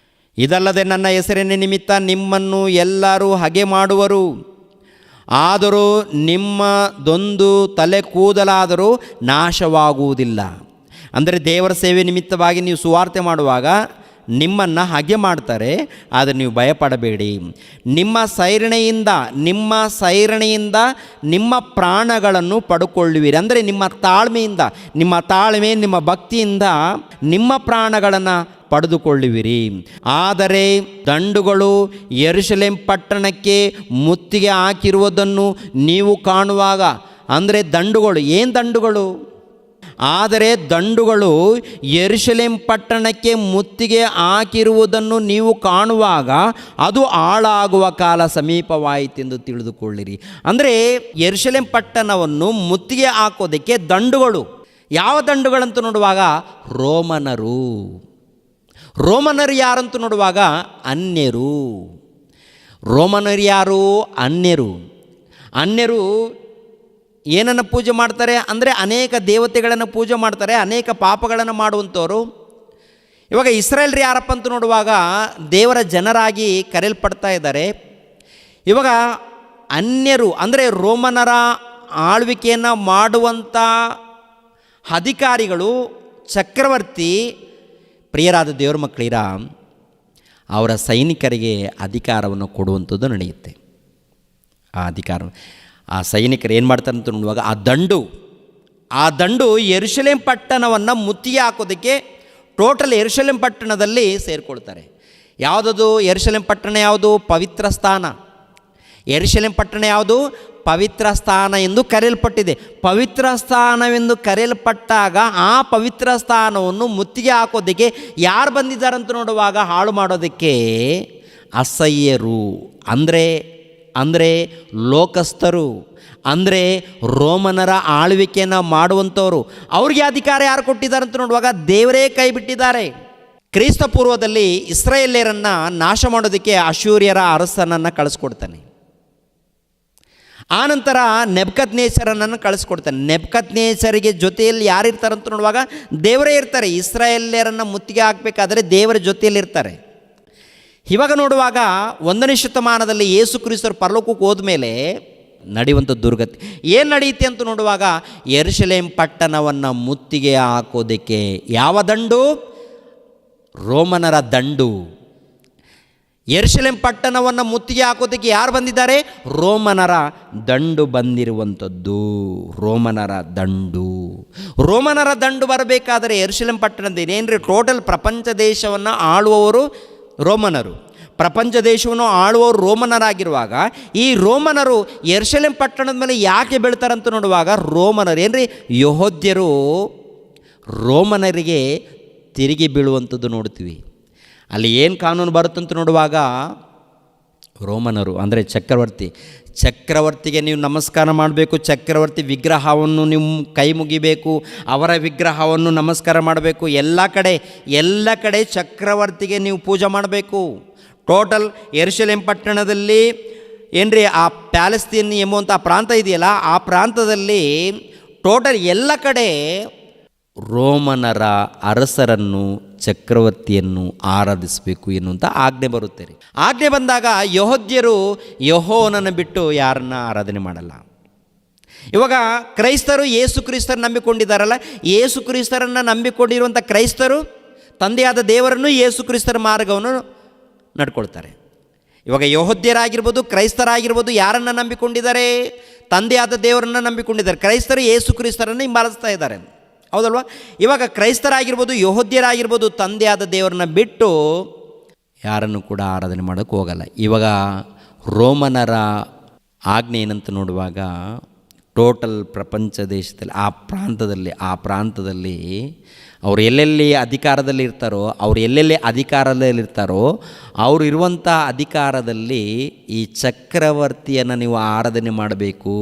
ಇದಲ್ಲದೆ ನನ್ನ ಹೆಸರಿನ ನಿಮಿತ್ತ ನಿಮ್ಮನ್ನು ಎಲ್ಲರೂ ಹಗೆ ಮಾಡುವರು, ಆದರೂ ನಿಮ್ಮದೊಂದು ತಲೆ ಕೂದಲಾದರೂ ನಾಶವಾಗುವುದಿಲ್ಲ. ಅಂದರೆ ದೇವರ ಸೇವೆ ನಿಮಿತ್ತವಾಗಿ ನೀವು ಸುವಾರ್ತೆ ಮಾಡುವಾಗ ನಿಮ್ಮನ್ನು ಹಾಗೆ ಮಾಡ್ತಾರೆ, ಆದರೆ ನೀವು ಭಯಪಡಬೇಡಿ. ನಿಮ್ಮ ಸೈರಣೆಯಿಂದ ನಿಮ್ಮ ಪ್ರಾಣಗಳನ್ನು ಪಡ್ಕೊಳ್ಳುವಿರಿ. ಅಂದರೆ ನಿಮ್ಮ ಭಕ್ತಿಯಿಂದ ನಿಮ್ಮ ಪ್ರಾಣಗಳನ್ನು ಪಡೆದುಕೊಳ್ಳುವಿರಿ. ಆದರೆ ದಂಡುಗಳು ಯೆರೂಸಲೇಮ್ ಪಟ್ಟಣಕ್ಕೆ ಮುತ್ತಿಗೆ ಹಾಕಿರುವುದನ್ನು ನೀವು ಕಾಣುವಾಗ, ಅಂದರೆ ದಂಡುಗಳು ಏನು? ಆದರೆ ದಂಡುಗಳು ಯೆರೂಸಲೇಮ್ ಪಟ್ಟಣಕ್ಕೆ ಮುತ್ತಿಗೆ ಹಾಕಿರುವುದನ್ನು ನೀವು ಕಾಣುವಾಗ ಅದು ಹಾಳಾಗುವ ಕಾಲ ಸಮೀಪವಾಯಿತೆಂದು ತಿಳಿದುಕೊಳ್ಳಿರಿ. ಅಂದರೆ ಯೆರೂಸಲೇಮ್ ಪಟ್ಟಣವನ್ನು ಮುತ್ತಿಗೆ ಹಾಕೋದಕ್ಕೆ ದಂಡುಗಳು. ಯಾವ ದಂಡುಗಳಂತ ನೋಡುವಾಗ ರೋಮನರು ಯಾರಂತ ನೋಡುವಾಗ ಅನ್ಯರು ಏನನ್ನು ಪೂಜೆ ಮಾಡ್ತಾರೆ ಅಂದರೆ ಅನೇಕ ದೇವತೆಗಳನ್ನು ಪೂಜೆ ಮಾಡ್ತಾರೆ, ಅನೇಕ ಪಾಪಗಳನ್ನು ಮಾಡುವಂಥವ್ರು. ಇವಾಗ ಇಸ್ರಾಯೇಲ್ರು ಯಾರಪ್ಪ ಅಂತ ನೋಡುವಾಗ ದೇವರ ಜನರಾಗಿ ಕರೆಯಲ್ಪಡ್ತಾ ಇದ್ದಾರೆ. ಇವಾಗ ಅನ್ಯರು ಅಂದರೆ ರೋಮನರ ಆಳ್ವಿಕೆಯನ್ನು ಮಾಡುವಂಥ ಅಧಿಕಾರಿಗಳು, ಚಕ್ರವರ್ತಿ, ಪ್ರಿಯರಾದ ದೇವರ ಮಕ್ಕಳಿರ ಅವರ ಸೈನಿಕರಿಗೆ ಅಧಿಕಾರವನ್ನು ಕೊಡುವಂಥದ್ದು ನಡೆಯುತ್ತೆ. ಆ ಸೈನಿಕರು ಏನು ಮಾಡ್ತಾರೆ ಅಂತ ನೋಡುವಾಗ ಆ ದಂಡು ಯೆರೂಸಲೇಮ್ ಪಟ್ಟಣವನ್ನು ಮುತ್ತಿಗೆ ಹಾಕೋದಕ್ಕೆ ಟೋಟಲ್ ಯೆರೂಸಲೇಮ್ ಪಟ್ಟಣದಲ್ಲಿ ಸೇರಿಕೊಳ್ತಾರೆ. ಯಾವುದದು ಯೆರೂಸಲೇಮ್ ಪಟ್ಟಣ? ಯಾವುದು? ಪವಿತ್ರ ಸ್ಥಾನ. ಯೆರೂಸಲೇಮ್ ಪಟ್ಟಣ ಯಾವುದು? ಪವಿತ್ರ ಸ್ಥಾನ ಎಂದು ಕರೆಯಲ್ಪಟ್ಟಿದೆ. ಪವಿತ್ರ ಸ್ಥಾನವೆಂದು ಕರೆಯಲ್ಪಟ್ಟಾಗ ಆ ಪವಿತ್ರ ಸ್ಥಾನವನ್ನು ಮುತ್ತಿಗೆ ಹಾಕೋದಕ್ಕೆ ಯಾರು ಬಂದಿದ್ದಾರಂತ ನೋಡುವಾಗ ಹಾಳು ಮಾಡೋದಕ್ಕೆ ಅಸಹ್ಯರು, ಅಂದರೆ ಲೋಕಸ್ಥರು, ಅಂದರೆ ರೋಮನರ ಆಳ್ವಿಕೆಯನ್ನು ಮಾಡುವಂಥವರು. ಅವ್ರಿಗೆ ಅಧಿಕಾರ ಯಾರು ಕೊಟ್ಟಿದ್ದಾರೆ ಅಂತ ನೋಡುವಾಗ ದೇವರೇ ಕೈ ಬಿಟ್ಟಿದ್ದಾರೆ. ಕ್ರಿಸ್ತ ಪೂರ್ವದಲ್ಲಿ ಇಸ್ರಾಯೇಲ್ಯರನ್ನು ನಾಶ ಮಾಡೋದಕ್ಕೆ ಅಶ್ಶೂರ್ಯರ ಅರಸನನ್ನು ಕಳಿಸ್ಕೊಡ್ತಾನೆ. ಆನಂತರ ನೆಬೂಕದ್ನೆಚ್ಚರನನ್ನು ಕಳಿಸ್ಕೊಡ್ತಾನೆ. ನೆಬೂಕದ್ನೆಚ್ಚರಿಗೆ ಜೊತೆಯಲ್ಲಿ ಯಾರಿರ್ತಾರಂತ ನೋಡುವಾಗ ದೇವರೇ ಇರ್ತಾರೆ. ಇಸ್ರಾಯೇಲ್ಯರನ್ನು ಮುತ್ತಿಗೆ ಹಾಕಬೇಕಾದ್ರೆ ದೇವರ ಜೊತೆಯಲ್ಲಿರ್ತಾರೆ. ಇವಾಗ ನೋಡುವಾಗ 1ನೇ ಶತಮಾನದಲ್ಲಿ ಯೇಸು ಕ್ರಿಸ್ತರು ಪರಲೋಕಕ್ಕೆ ಹೋದ್ಮೇಲೆ ನಡೆಯುವಂಥ ದುರ್ಗತಿ. ಏನು ನಡೆಯುತ್ತೆ ಅಂತ ನೋಡುವಾಗ ಯೆರೂಸಲೇಮ್ ಪಟ್ಟಣವನ್ನು ಮುತ್ತಿಗೆ ಹಾಕೋದಕ್ಕೆ ಯಾವ ದಂಡು? ರೋಮನರ ದಂಡು. ಯೆರೂಸಲೇಮ್ ಪಟ್ಟಣವನ್ನು ಮುತ್ತಿಗೆ ಹಾಕೋದಕ್ಕೆ ಯಾರು ಬಂದಿದ್ದಾರೆ? ರೋಮನರ ದಂಡು ಬಂದಿರುವಂಥದ್ದು. ರೋಮನರ ದಂಡು. ರೋಮನರ ದಂಡು ಬರಬೇಕಾದರೆ ಯೆರೂಸಲೇಮ್ ಪಟ್ಟಣದ ಏನ್ರಿ ಟೋಟಲ್ ಪ್ರಪಂಚ ದೇಶವನ್ನು ಆಳುವವರು ರೋಮನರು. ಪ್ರಪಂಚ ದೇಶವನ್ನು ಆಳುವವರು ರೋಮನರಾಗಿರುವಾಗ ಈ ರೋಮನರು ಯೆರೂಸಲೇಮ್ ಪಟ್ಟಣದ ಮೇಲೆ ಯಾಕೆ ಬೀಳ್ತಾರಂತ ನೋಡುವಾಗ ರೋಮನರು ಏನ್ರಿ ಯೆಹೂದ್ಯರು ರೋಮನರಿಗೆ ತಿರುಗಿ ಬೀಳುವಂಥದ್ದು ನೋಡ್ತೀವಿ. ಅಲ್ಲಿ ಏನು ಕಾನೂನು ಬರುತ್ತಂತ ನೋಡುವಾಗ ರೋಮನರು ಅಂದರೆ ಚಕ್ರವರ್ತಿಗೆ ನೀವು ನಮಸ್ಕಾರ ಮಾಡಬೇಕು, ಚಕ್ರವರ್ತಿ ವಿಗ್ರಹವನ್ನು ನೀವು ಕೈ ಮುಗಿಬೇಕು, ಅವರ ವಿಗ್ರಹವನ್ನು ನಮಸ್ಕಾರ ಮಾಡಬೇಕು. ಎಲ್ಲ ಕಡೆ ಚಕ್ರವರ್ತಿಗೆ ನೀವು ಪೂಜೆ ಮಾಡಬೇಕು. ಟೋಟಲ್ ಯೆರೂಸಲೇಮ್ ಪಟ್ಟಣದಲ್ಲಿ ಏನ್ರಿ ಆ ಪ್ಯಾಲೆಸ್ತೀನ್ ಎಂಬುವಂಥ ಪ್ರಾಂತ ಇದೆಯಲ್ಲ, ಆ ಪ್ರಾಂತದಲ್ಲಿ ಟೋಟಲ್ ಎಲ್ಲ ಕಡೆ ರೋಮನರ ಅರಸರನ್ನು ಚಕ್ರವರ್ತಿಯನ್ನು ಆರಾಧಿಸಬೇಕು ಎನ್ನುವಂಥ ಆಜ್ಞೆ ಬರುತ್ತೆ ರೀ. ಆಜ್ಞೆ ಬಂದಾಗ ಯೆಹೂದ್ಯರು ಯೆಹೋವನನ್ನು ಬಿಟ್ಟು ಯಾರನ್ನ ಆರಾಧನೆ ಮಾಡಲ್ಲ. ಇವಾಗ ಕ್ರೈಸ್ತರು ಯೇಸು ಕ್ರಿಸ್ತರನ್ನು ನಂಬಿಕೊಂಡಿದ್ದಾರಲ್ಲ, ಯೇಸು ಕ್ರಿಸ್ತರನ್ನು ನಂಬಿಕೊಂಡಿರುವಂಥ ಕ್ರೈಸ್ತರು ತಂದೆಯಾದ ದೇವರನ್ನು ಯೇಸು ಕ್ರಿಸ್ತರ ಮಾರ್ಗವನ್ನು ನಡ್ಕೊಳ್ತಾರೆ. ಇವಾಗ ಯೆಹೂದ್ಯರಾಗಿರ್ಬೋದು ಕ್ರೈಸ್ತರಾಗಿರ್ಬೋದು ಯಾರನ್ನು ನಂಬಿಕೊಂಡಿದ್ದಾರೆ? ತಂದೆಯಾದ ದೇವರನ್ನು ನಂಬಿಕೊಂಡಿದ್ದಾರೆ. ಕ್ರೈಸ್ತರು ಯೇಸು ಕ್ರಿಸ್ತರನ್ನು ಹಿಂಬಾಲಿಸ್ತಾ ಇದ್ದಾರೆ, ಹೌದಲ್ವಾ? ಇವಾಗ ಕ್ರೈಸ್ತರಾಗಿರ್ಬೋದು ಯೆಹೂದ್ಯರಾಗಿರ್ಬೋದು ತಂದೆಯಾದ ದೇವರನ್ನ ಬಿಟ್ಟು ಯಾರನ್ನು ಕೂಡ ಆರಾಧನೆ ಮಾಡೋಕ್ಕೆ ಹೋಗಲ್ಲ. ಇವಾಗ ರೋಮನರ ಆಜ್ಞೆ ಏನಂತ ನೋಡುವಾಗ ಟೋಟಲ್ ಪ್ರಪಂಚ ದೇಶದಲ್ಲಿ ಆ ಪ್ರಾಂತದಲ್ಲಿ ಅವರು ಎಲ್ಲೆಲ್ಲಿ ಅಧಿಕಾರದಲ್ಲಿರ್ತಾರೋ ಅವರು ಇರುವಂಥ ಅಧಿಕಾರದಲ್ಲಿ ಈ ಚಕ್ರವರ್ತಿಯನ್ನು ನೀವು ಆರಾಧನೆ ಮಾಡಬೇಕು,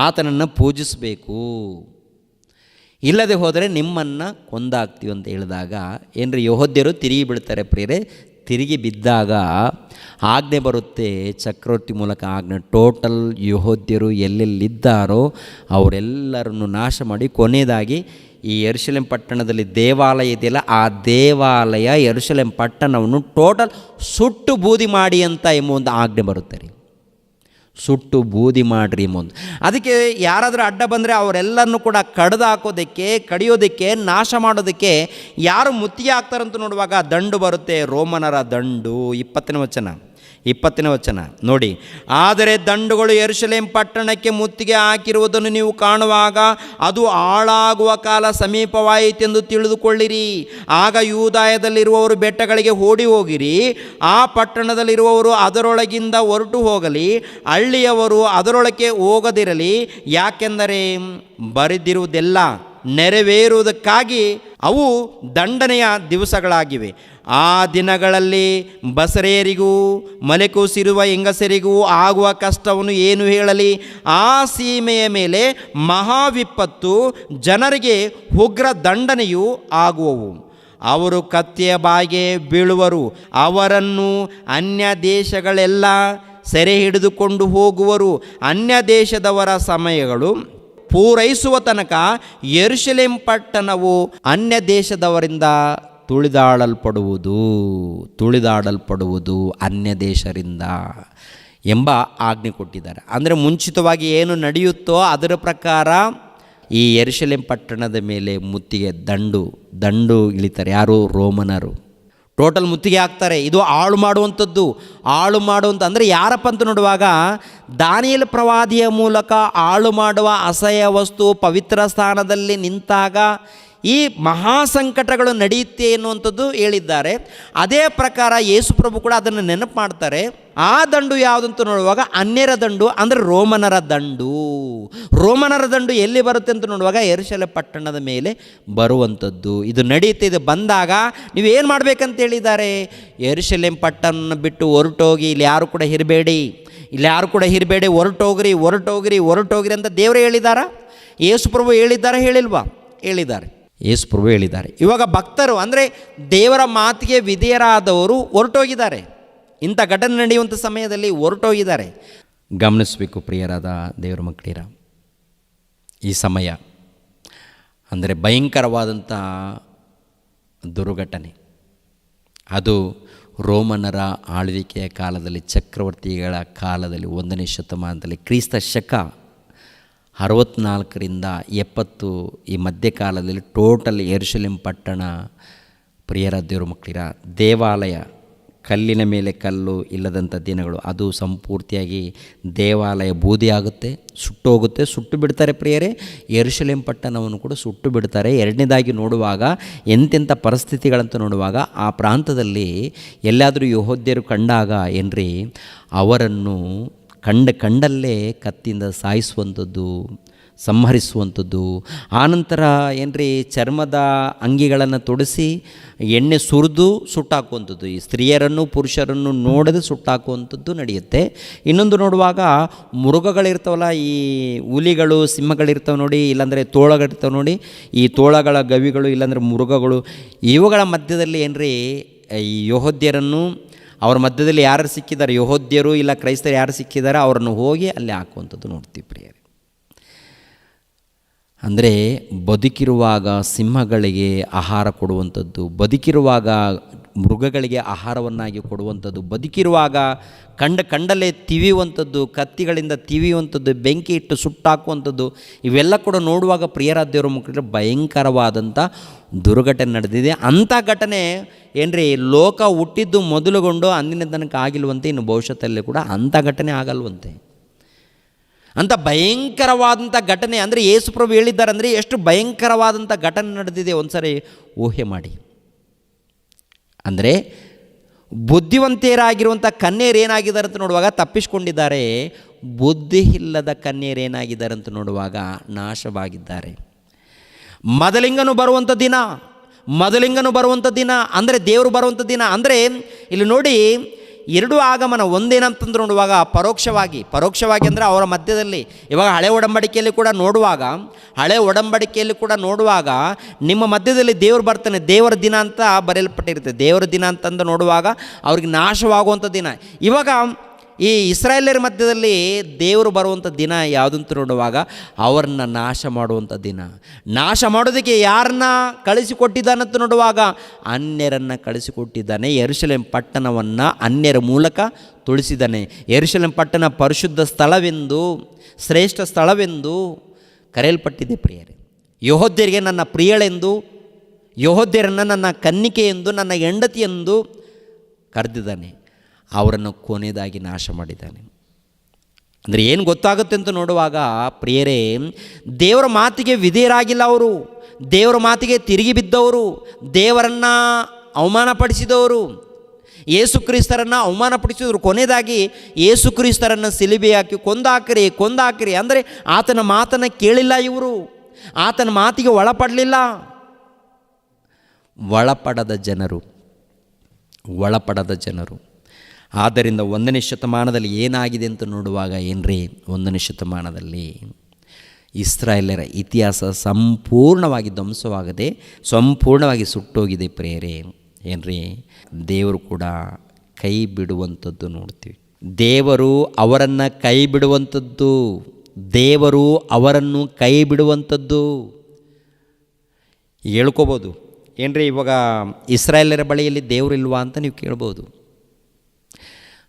ಆತನನ್ನು ಪೂಜಿಸಬೇಕು, ಇಲ್ಲದೆ ಹೋದರೆ ನಿಮ್ಮನ್ನು ಕೊಂದಾಗ್ತೀವಿ ಅಂತ ಹೇಳಿದಾಗ ಏನ್ರಿ ಯೆಹೂದ್ಯರು ತಿರುಗಿ ಬೀಳ್ತಾರೆ ಪ್ರಿಯರೇ. ತಿರುಗಿ ಬಿದ್ದಾಗ ಆಜ್ಞೆ ಬರುತ್ತೆ, ಚಕ್ರವರ್ತಿ ಮೂಲಕ ಆಜ್ಞೆ. ಟೋಟಲ್ ಯೆಹೂದ್ಯರು ಎಲ್ಲೆಲ್ಲಿದ್ದಾರೋ ಅವರೆಲ್ಲರನ್ನು ನಾಶ ಮಾಡಿ ಕೊನೆಯದಾಗಿ ಈ ಯೆರೂಸಲೇಮ್ ಪಟ್ಟಣದಲ್ಲಿ ದೇವಾಲಯ ಇದೆಯಲ್ಲ, ಆ ದೇವಾಲಯ ಯೆರೂಸಲೇಮ್ ಪಟ್ಟಣವನ್ನು ಟೋಟಲ್ ಸುಟ್ಟು ಬೂದಿ ಮಾಡಿ ಅಂತ ಎಂಬ ಆಜ್ಞೆ ಬರುತ್ತೆ ರೀ. ಸುಟ್ಟು ಬೂದಿ ಮಾಡಿರಿ ಎಂಬುದು. ಅದಕ್ಕೆ ಯಾರಾದರೂ ಅಡ್ಡ ಬಂದರೆ ಅವರೆಲ್ಲರನ್ನು ಕೂಡ ಕಡಿಯೋದಕ್ಕೆ ನಾಶ ಮಾಡೋದಕ್ಕೆ ಯಾರು ಮುತ್ತಿಗೆ ಹಾಕ್ತಾರಂತ ನೋಡುವಾಗ ದಂಡು ಬರುತ್ತೆ, ರೋಮನರ ದಂಡು. 20ನೇ ವಚನ ನೋಡಿ. ಆದರೆ ದಂಡುಗಳು ಯೆರೂಸಲೇಮ್ ಪಟ್ಟಣಕ್ಕೆ ಮುತ್ತಿಗೆ ಹಾಕಿರುವುದನ್ನು ನೀವು ಕಾಣುವಾಗ ಅದು ಹಾಳಾಗುವ ಕಾಲ ಸಮೀಪವಾಯಿತೆಂದು ತಿಳಿದುಕೊಳ್ಳಿರಿ. ಆಗ ಯೂದಾಯದಲ್ಲಿರುವವರು ಬೆಟ್ಟಗಳಿಗೆ ಓಡಿ ಹೋಗಿರಿ, ಆ ಪಟ್ಟಣದಲ್ಲಿರುವವರು ಅದರೊಳಗಿಂದ ಹೊರಟು ಹೋಗಲಿ, ಹಳ್ಳಿಯವರು ಅದರೊಳಗೆ ಹೋಗದಿರಲಿ. ಯಾಕೆಂದರೆ ಬರೆದಿರುವುದೆಲ್ಲ ನೆರವೇರುವುದಕ್ಕಾಗಿ ಅವು ದಂಡನೆಯ ದಿವಸಗಳಾಗಿವೆ. ಆ ದಿನಗಳಲ್ಲಿ ಬಸರೇರಿಗೂ ಮಲೆಕೂಸಿರುವ ಹೆಂಗಸರಿಗೂ ಆಗುವ ಕಷ್ಟವನ್ನು ಏನು ಹೇಳಲಿ? ಆ ಸೀಮೆಯ ಮೇಲೆ ಮಹಾವಿಪತ್ತು, ಜನರಿಗೆ ಉಗ್ರ ದಂಡನೆಯೂ ಆಗುವವು. ಅವರು ಕತ್ತಿಯ ಬಾಯಿಗೆ ಬೀಳುವರು, ಅವರನ್ನು ಅನ್ಯ ದೇಶಗಳೆಲ್ಲ ಸೆರೆ ಹಿಡಿದುಕೊಂಡು ಹೋಗುವರು. ಅನ್ಯ ದೇಶದವರ ಸಮಯಗಳು ಪೂರೈಸುವ ತನಕ ಯೆರೂಸಲೇಮ್ ಪಟ್ಟಣವು ಅನ್ಯ ದೇಶದವರಿಂದ ತುಳಿದಾಡಲ್ಪಡುವುದು ಅನ್ಯ ದೇಶರಿಂದ ಎಂಬ ಆಜ್ಞೆ ಕೊಟ್ಟಿದ್ದಾರೆ. ಅಂದರೆ ಮುಂಚಿತವಾಗಿ ಏನು ನಡೆಯುತ್ತೋ ಅದರ ಪ್ರಕಾರ ಈ ಯೆರೂಸಲೇಮ್ ಪಟ್ಟಣದ ಮೇಲೆ ಮುತ್ತಿಗೆ ದಂಡು ಇಳಿತಾರೆ. ಯಾರು? ರೋಮನರು. ಟೋಟಲ್ ಮುತ್ತಿಗೆ ಹಾಕ್ತಾರೆ. ಇದು ಹಾಳು ಮಾಡುವಂಥದ್ದು ಅಂದರೆ ಯಾರಪ್ಪ ಅಂತ ನೋಡುವಾಗ ದಾನಿಯೇಲ ಪ್ರವಾದಿಯ ಮೂಲಕ ಹಾಳು ಮಾಡುವ ಅಸಹ್ಯ ವಸ್ತು ಪವಿತ್ರ ಸ್ಥಾನದಲ್ಲಿ ನಿಂತಾಗ ಈ ಮಹಾ ಸಂಕಟಗಳು ನಡೆಯುತ್ತೆ ಎನ್ನುವಂಥದ್ದು ಹೇಳಿದ್ದಾರೆ. ಅದೇ ಪ್ರಕಾರ ಯೇಸು ಪ್ರಭು ಕೂಡ ಅದನ್ನು ನೆನಪು ಮಾಡ್ತಾರೆ. ಆ ದಂಡು ಯಾವುದಂತ ನೋಡುವಾಗ ಅನ್ಯರ ದಂಡು ಅಂದರೆ ರೋಮನರ ದಂಡು ಎಲ್ಲಿ ಬರುತ್ತೆ ಅಂತ ನೋಡುವಾಗ ಯೆರೂಸಲೇಮ್ ಪಟ್ಟಣದ ಮೇಲೆ ಬರುವಂಥದ್ದು. ಇದು ನಡೆಯುತ್ತೆ. ಇದು ಬಂದಾಗ ನೀವೇನು ಮಾಡಬೇಕಂತ ಹೇಳಿದ್ದಾರೆ? ಯೆರೂಸಲೇಮ್ ಪಟ್ಟಣ ಬಿಟ್ಟು ಹೊರಟೋಗಿ, ಇಲ್ಲಿ ಯಾರು ಕೂಡ ಇರಬೇಡಿ, ಹೊರಟೋಗ್ರಿ ಅಂತ ದೇವರೇ ಹೇಳಿದಾರ? ಯೇಸು ಪ್ರಭು ಹೇಳಿದ್ದಾರೆ? ಹೇಳಿದ್ದಾರೆ. ಯೇಸು ಪ್ರಭು ಹೇಳಿದ್ದಾರೆ. ಇವಾಗ ಭಕ್ತರು ಅಂದರೆ ದೇವರ ಮಾತಿಗೆ ವಿಧೇಯರಾದವರು ಹೊರಟೋಗಿದ್ದಾರೆ. ಇಂಥ ಘಟನೆ ನಡೆಯುವಂಥ ಸಮಯದಲ್ಲಿ ಹೊರಟೋಗಿದ್ದಾರೆ. ಗಮನಿಸಬೇಕು ಪ್ರಿಯರಾದ ದೇವರ ಮಕ್ಕಳಿರ, ಈ ಸಮಯ ಅಂದರೆ ಭಯಂಕರವಾದಂಥ ದುರ್ಘಟನೆ. ಅದು ರೋಮನರ ಆಳ್ವಿಕೆಯ ಕಾಲದಲ್ಲಿ, ಚಕ್ರವರ್ತಿಗಳ ಕಾಲದಲ್ಲಿ, 1ನೇ ಶತಮಾನದಲ್ಲಿ, ಕ್ರಿಸ್ತ ಶಕ 64ರಿಂದ 70 ಈ ಮಧ್ಯಕಾಲದಲ್ಲಿ ಟೋಟಲ್ ಯೆರೂಸಲೇಮ್ ಪಟ್ಟಣ ಪ್ರಿಯರ ದೇವರ ಮಕ್ಕಳಿರ ದೇವಾಲಯ, ಕಲ್ಲಿನ ಮೇಲೆ ಕಲ್ಲು ಇಲ್ಲದಂಥ ದಿನಗಳು, ಅದು ಸಂಪೂರ್ತಿಯಾಗಿ ದೇವಾಲಯ ಬೂದಿ ಆಗುತ್ತೆ, ಸುಟ್ಟು ಹೋಗುತ್ತೆ, ಸುಟ್ಟು ಬಿಡ್ತಾರೆ ಪ್ರಿಯರೇ. ಯೆರೂಸಲೇಮ್ ಪಟ್ಟಣವನ್ನು ಕೂಡ ಸುಟ್ಟು ಬಿಡ್ತಾರೆ. ಎರಡನೇದಾಗಿ ನೋಡುವಾಗ ಎಂತೆಂಥ ಪರಿಸ್ಥಿತಿಗಳಂತ ನೋಡುವಾಗ ಆ ಪ್ರಾಂತದಲ್ಲಿ ಎಲ್ಲಾದರೂ ಯೆಹೂದ್ಯರು ಕಂಡಾಗ ಏನ್ರಿ ಅವರನ್ನು ಕಂಡಲ್ಲೇ ಕತ್ತಿಯಿಂದ ಸಾಯಿಸುವಂಥದ್ದು, ಸಂಹರಿಸುವಂಥದ್ದು. ಆನಂತರ ಏನ್ರಿ ಚರ್ಮದ ಅಂಗಿಗಳನ್ನು ತೊಡಿಸಿ ಎಣ್ಣೆ ಸುರಿದು ಸುಟ್ಟಾಕುವಂಥದ್ದು, ಈ ಸ್ತ್ರೀಯರನ್ನು ಪುರುಷರನ್ನು ನೋಡದೆ ಸುಟ್ಟಾಕುವಂಥದ್ದು ನಡೆಯುತ್ತೆ. ಇನ್ನೊಂದು ನೋಡುವಾಗ ಮೃಗಗಳಿರ್ತಾವಲ್ಲ, ಈ ಹುಲಿಗಳು ಸಿಂಹಗಳಿರ್ತಾವೆ ನೋಡಿ, ಇಲ್ಲಾಂದರೆ ತೋಳಗಳಿರ್ತಾವೆ ನೋಡಿ, ಈ ತೋಳಗಳ ಗವಿಗಳು ಇಲ್ಲಾಂದರೆ ಮೃಗಗಳು, ಇವುಗಳ ಮಧ್ಯದಲ್ಲಿ ಏನ್ರಿ ಈ ಯೆಹೂದ್ಯರನ್ನು ಅವ್ರ ಮಧ್ಯದಲ್ಲಿ ಯಾರು ಸಿಕ್ಕಿದ್ದಾರೆ, ಯೆಹೂದ್ಯರು ಇಲ್ಲ ಕ್ರೈಸ್ತರು ಯಾರು ಸಿಕ್ಕಿದ್ದಾರೆ ಅವರನ್ನು ಹೋಗಿ ಅಲ್ಲಿ ಹಾಕುವಂಥದ್ದು ನೋಡ್ತೀವಿ ಪ್ರಿಯರೇ. ಅಂದರೆ ಬದುಕಿರುವಾಗ ಸಿಂಹಗಳಿಗೆ ಆಹಾರ ಕೊಡುವಂಥದ್ದು, ಬದುಕಿರುವಾಗ ಮೃಗಗಳಿಗೆ ಆಹಾರವನ್ನಾಗಿ ಕೊಡುವಂಥದ್ದು, ಬದುಕಿರುವಾಗ ಕಂಡಲ್ಲೇ ತಿವಿಯುವಂಥದ್ದು, ಕತ್ತಿಗಳಿಂದ ತಿವಿಯುವಂಥದ್ದು, ಬೆಂಕಿ ಇಟ್ಟು ಸುಟ್ಟಾಕುವಂಥದ್ದು, ಇವೆಲ್ಲ ಕೂಡ ನೋಡುವಾಗ ಪ್ರಿಯರಾದ್ಯವ್ರ ಮಕ್ಕಳು ಭಯಂಕರವಾದಂಥ ದುರ್ಘಟನೆ ನಡೆದಿದೆ. ಅಂಥ ಘಟನೆ ಏನ್ರಿ ಲೋಕ ಹುಟ್ಟಿದ್ದು ಮೊದಲುಗೊಂಡು ಅಂದಿನ ತನಕ ಆಗಿಲ್ವಂತೆ, ಇನ್ನು ಭವಿಷ್ಯತ್ತಲ್ಲಿ ಕೂಡ ಅಂಥ ಘಟನೆ ಆಗಲ್ವಂತೆ. ಅಂಥ ಭಯಂಕರವಾದಂಥ ಘಟನೆ ಅಂದರೆ ಯೇಸುಪ್ರಭು ಹೇಳಿದ್ದಾರೆ ಅಂದರೆ ಎಷ್ಟು ಭಯಂಕರವಾದಂಥ ಘಟನೆ ನಡೆದಿದೆ ಒಂದ್ಸರಿ ಊಹೆ ಮಾಡಿ. ಅಂದರೆ ಬುದ್ಧಿವಂತೆಯರಾಗಿರುವಂಥ ಕನ್ಯೆಯರು ಏನಾಗಿದ್ದಾರೆ ಅಂತ ನೋಡುವಾಗ ತಪ್ಪಿಸ್ಕೊಂಡಿದ್ದಾರೆ, ಬುದ್ಧಿ ಇಲ್ಲದ ಕನ್ಯೆಯರು ಏನಾಗಿದ್ದಾರೆ ಅಂತ ನೋಡುವಾಗ ನಾಶವಾಗಿದ್ದಾರೆ. ಮದಲಿಂಗನು ಬರುವಂಥ ದಿನ ಅಂದರೆ ದೇವರು ಬರುವಂಥ ದಿನ. ಅಂದರೆ ಇಲ್ಲಿ ನೋಡಿ ಎರಡೂ ಆಗಮನ ಒಂದೇನಂತಂದ್ರೆ ನೋಡುವಾಗ ಪರೋಕ್ಷವಾಗಿ ಅಂದರೆ ಅವರ ಮಧ್ಯದಲ್ಲಿ ಇವಾಗ ಹಳೆ ಒಡಂಬಡಿಕೆಯಲ್ಲಿ ಕೂಡ ನೋಡುವಾಗ ನಿಮ್ಮ ಮಧ್ಯದಲ್ಲಿ ದೇವರು ಬರ್ತಾನೆ, ದೇವರ ದಿನ ಅಂತ ಬರೆಯಲ್ಪಟ್ಟಿರುತ್ತೆ. ದೇವರ ದಿನ ಅಂತಂದು ನೋಡುವಾಗ ಅವ್ರಿಗೆ ನಾಶವಾಗುವಂಥ ದಿನ. ಇವಾಗ ಈ ಇಸ್ರಾಯೇಲರ ಮಧ್ಯದಲ್ಲಿ ದೇವರು ಬರುವಂಥ ದಿನ ಯಾವುದಂತ ನೋಡುವಾಗ ಅವರನ್ನು ನಾಶ ಮಾಡುವಂಥ ದಿನ. ನಾಶ ಮಾಡೋದಕ್ಕೆ ಯಾರನ್ನ ಕಳಿಸಿಕೊಟ್ಟಿದ್ದಾನಂತ ನೋಡುವಾಗ ಅನ್ಯರನ್ನು ಕಳಿಸಿಕೊಟ್ಟಿದ್ದಾನೆ. ಯೆರೂಸಲೇಮ್ ಪಟ್ಟಣವನ್ನು ಅನ್ಯರ ಮೂಲಕ ತುಳಿಸಿದ್ದಾನೆ. ಯೆರೂಸಲೇಮ್ ಪಟ್ಟಣ ಪರಿಶುದ್ಧ ಸ್ಥಳವೆಂದು, ಶ್ರೇಷ್ಠ ಸ್ಥಳವೆಂದು ಕರೆಯಲ್ಪಟ್ಟಿದೆ ಪ್ರಿಯರೇ. ಯೆಹೂದ್ಯರಿಗೆ ನನ್ನ ಪ್ರಿಯಳೆಂದು, ಯೆಹೂದ್ಯರನ್ನು ನನ್ನ ಕನ್ನಿಕೆ ಎಂದು, ನನ್ನ ಹೆಂಡತಿ ಎಂದು ಕರೆದಿದ್ದಾನೆ. ಅವರನ್ನು ಕೊನೆಯದಾಗಿ ನಾಶ ಮಾಡಿದ್ದಾನೆ. ಅಂದರೆ ಏನು ಗೊತ್ತಾಗುತ್ತೆ ಅಂತ ನೋಡುವಾಗ ಪ್ರಿಯರೇ, ದೇವರ ಮಾತಿಗೆ ವಿಧೇಯರಾಗಿಲ್ಲ ಅವರು, ದೇವರ ಮಾತಿಗೆ ತಿರುಗಿ ಬಿದ್ದವರು, ದೇವರನ್ನು ಅವಮಾನಪಡಿಸಿದವರು, ಯೇಸು ಕ್ರಿಸ್ತರನ್ನು ಅವಮಾನಪಡಿಸಿದರು. ಕೊನೆಯದಾಗಿ ಯೇಸು ಕ್ರಿಸ್ತರನ್ನು ಸಿಲುಬೆ ಹಾಕಿ ಕೊಂದಾಕಿರಿ ಅಂದರೆ ಆತನ ಮಾತನ್ನು ಕೇಳಿಲ್ಲ ಇವರು, ಆತನ ಮಾತಿಗೆ ಒಳಪಡದ ಜನರು. ಆದ್ದರಿಂದ 1ನೇ ಶತಮಾನದಲ್ಲಿ ಏನಾಗಿದೆ ಅಂತ ನೋಡುವಾಗ ಏನ್ರಿ, 1ನೇ ಶತಮಾನದಲ್ಲಿ ಇಸ್ರಾಯೇಲರ ಇತಿಹಾಸ ಸಂಪೂರ್ಣವಾಗಿ ಧ್ವಂಸವಾಗದೆ ಸಂಪೂರ್ಣವಾಗಿ ಸುಟ್ಟೋಗಿದೆ ಪ್ರಿಯರೇ. ಏನ್ರಿ, ದೇವರು ಕೂಡ ಕೈ ಬಿಡುವಂಥದ್ದು ನೋಡ್ತೀವಿ. ದೇವರು ಅವರನ್ನು ಕೈ ಬಿಡುವಂಥದ್ದು ಹೇಳ್ಕೋಬೋದು. ಏನ್ರಿ, ಇವಾಗ ಇಸ್ರಾಯೇಲರ ಬಳಿಯಲ್ಲಿ ದೇವರಿಲ್ವಾ ಅಂತ ನೀವು ಕೇಳ್ಬೋದು.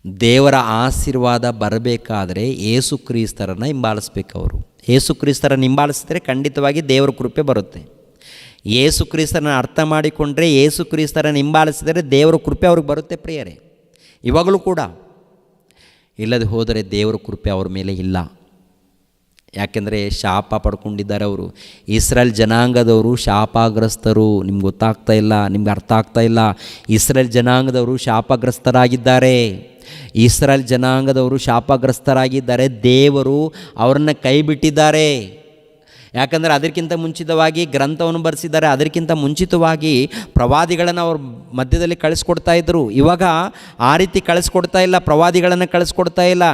ದೇವರ ಆಶೀರ್ವಾದ ಬರಬೇಕಾದರೆ ಯೇಸು ಕ್ರಿಸ್ತರನ್ನು ಹಿಂಬಾಲಿಸ್ಬೇಕು. ಅವರು ಯೇಸು ಕ್ರಿಸ್ತರನ್ನು ಹಿಂಬಾಲಿಸಿದರೆ ಖಂಡಿತವಾಗಿ ದೇವರ ಕೃಪೆ ಬರುತ್ತೆ. ಯೇಸು ಕ್ರಿಸ್ತರನ್ನು ಅರ್ಥ ಮಾಡಿಕೊಂಡ್ರೆ, ಯೇಸು ಕ್ರಿಸ್ತರನ್ನು ಹಿಂಬಾಲಿಸಿದರೆ ದೇವರ ಕೃಪೆ ಅವ್ರಿಗೆ ಬರುತ್ತೆ ಪ್ರಿಯರೇ. ಇವಾಗಲೂ ಕೂಡ ಇಲ್ಲದೆ ಹೋದರೆ ದೇವರ ಕೃಪೆ ಅವ್ರ ಮೇಲೆ ಇಲ್ಲ. ಯಾಕೆಂದರೆ ಶಾಪ ಪಡ್ಕೊಂಡಿದ್ದಾರೆ ಅವರು. ಇಸ್ರೇಲ್ ಜನಾಂಗದವರು ಶಾಪಗ್ರಸ್ತರು. ನಿಮ್ಗೆ ಅರ್ಥ ಆಗ್ತಾ ಇಲ್ಲ. ಇಸ್ರೇಲ್ ಜನಾಂಗದವರು ಶಾಪಗ್ರಸ್ತರಾಗಿದ್ದಾರೆ. ದೇವರು ಅವರನ್ನು ಕೈ ಬಿಟ್ಟಿದ್ದಾರೆ. ಯಾಕಂದರೆ ಅದಕ್ಕಿಂತ ಮುಂಚಿತವಾಗಿ ಗ್ರಂಥವನ್ನು ಬರೆಸಿದ್ದಾರೆ. ಅದಕ್ಕಿಂತ ಮುಂಚಿತವಾಗಿ ಪ್ರವಾದಿಗಳನ್ನು ಅವ್ರ ಮಧ್ಯದಲ್ಲಿ ಕಳಿಸ್ಕೊಡ್ತಾ ಇದ್ದರು. ಇವಾಗ ಆ ರೀತಿ ಕಳಿಸ್ಕೊಡ್ತಾ ಇಲ್ಲ, ಪ್ರವಾದಿಗಳನ್ನು ಕಳಿಸ್ಕೊಡ್ತಾ ಇಲ್ಲ.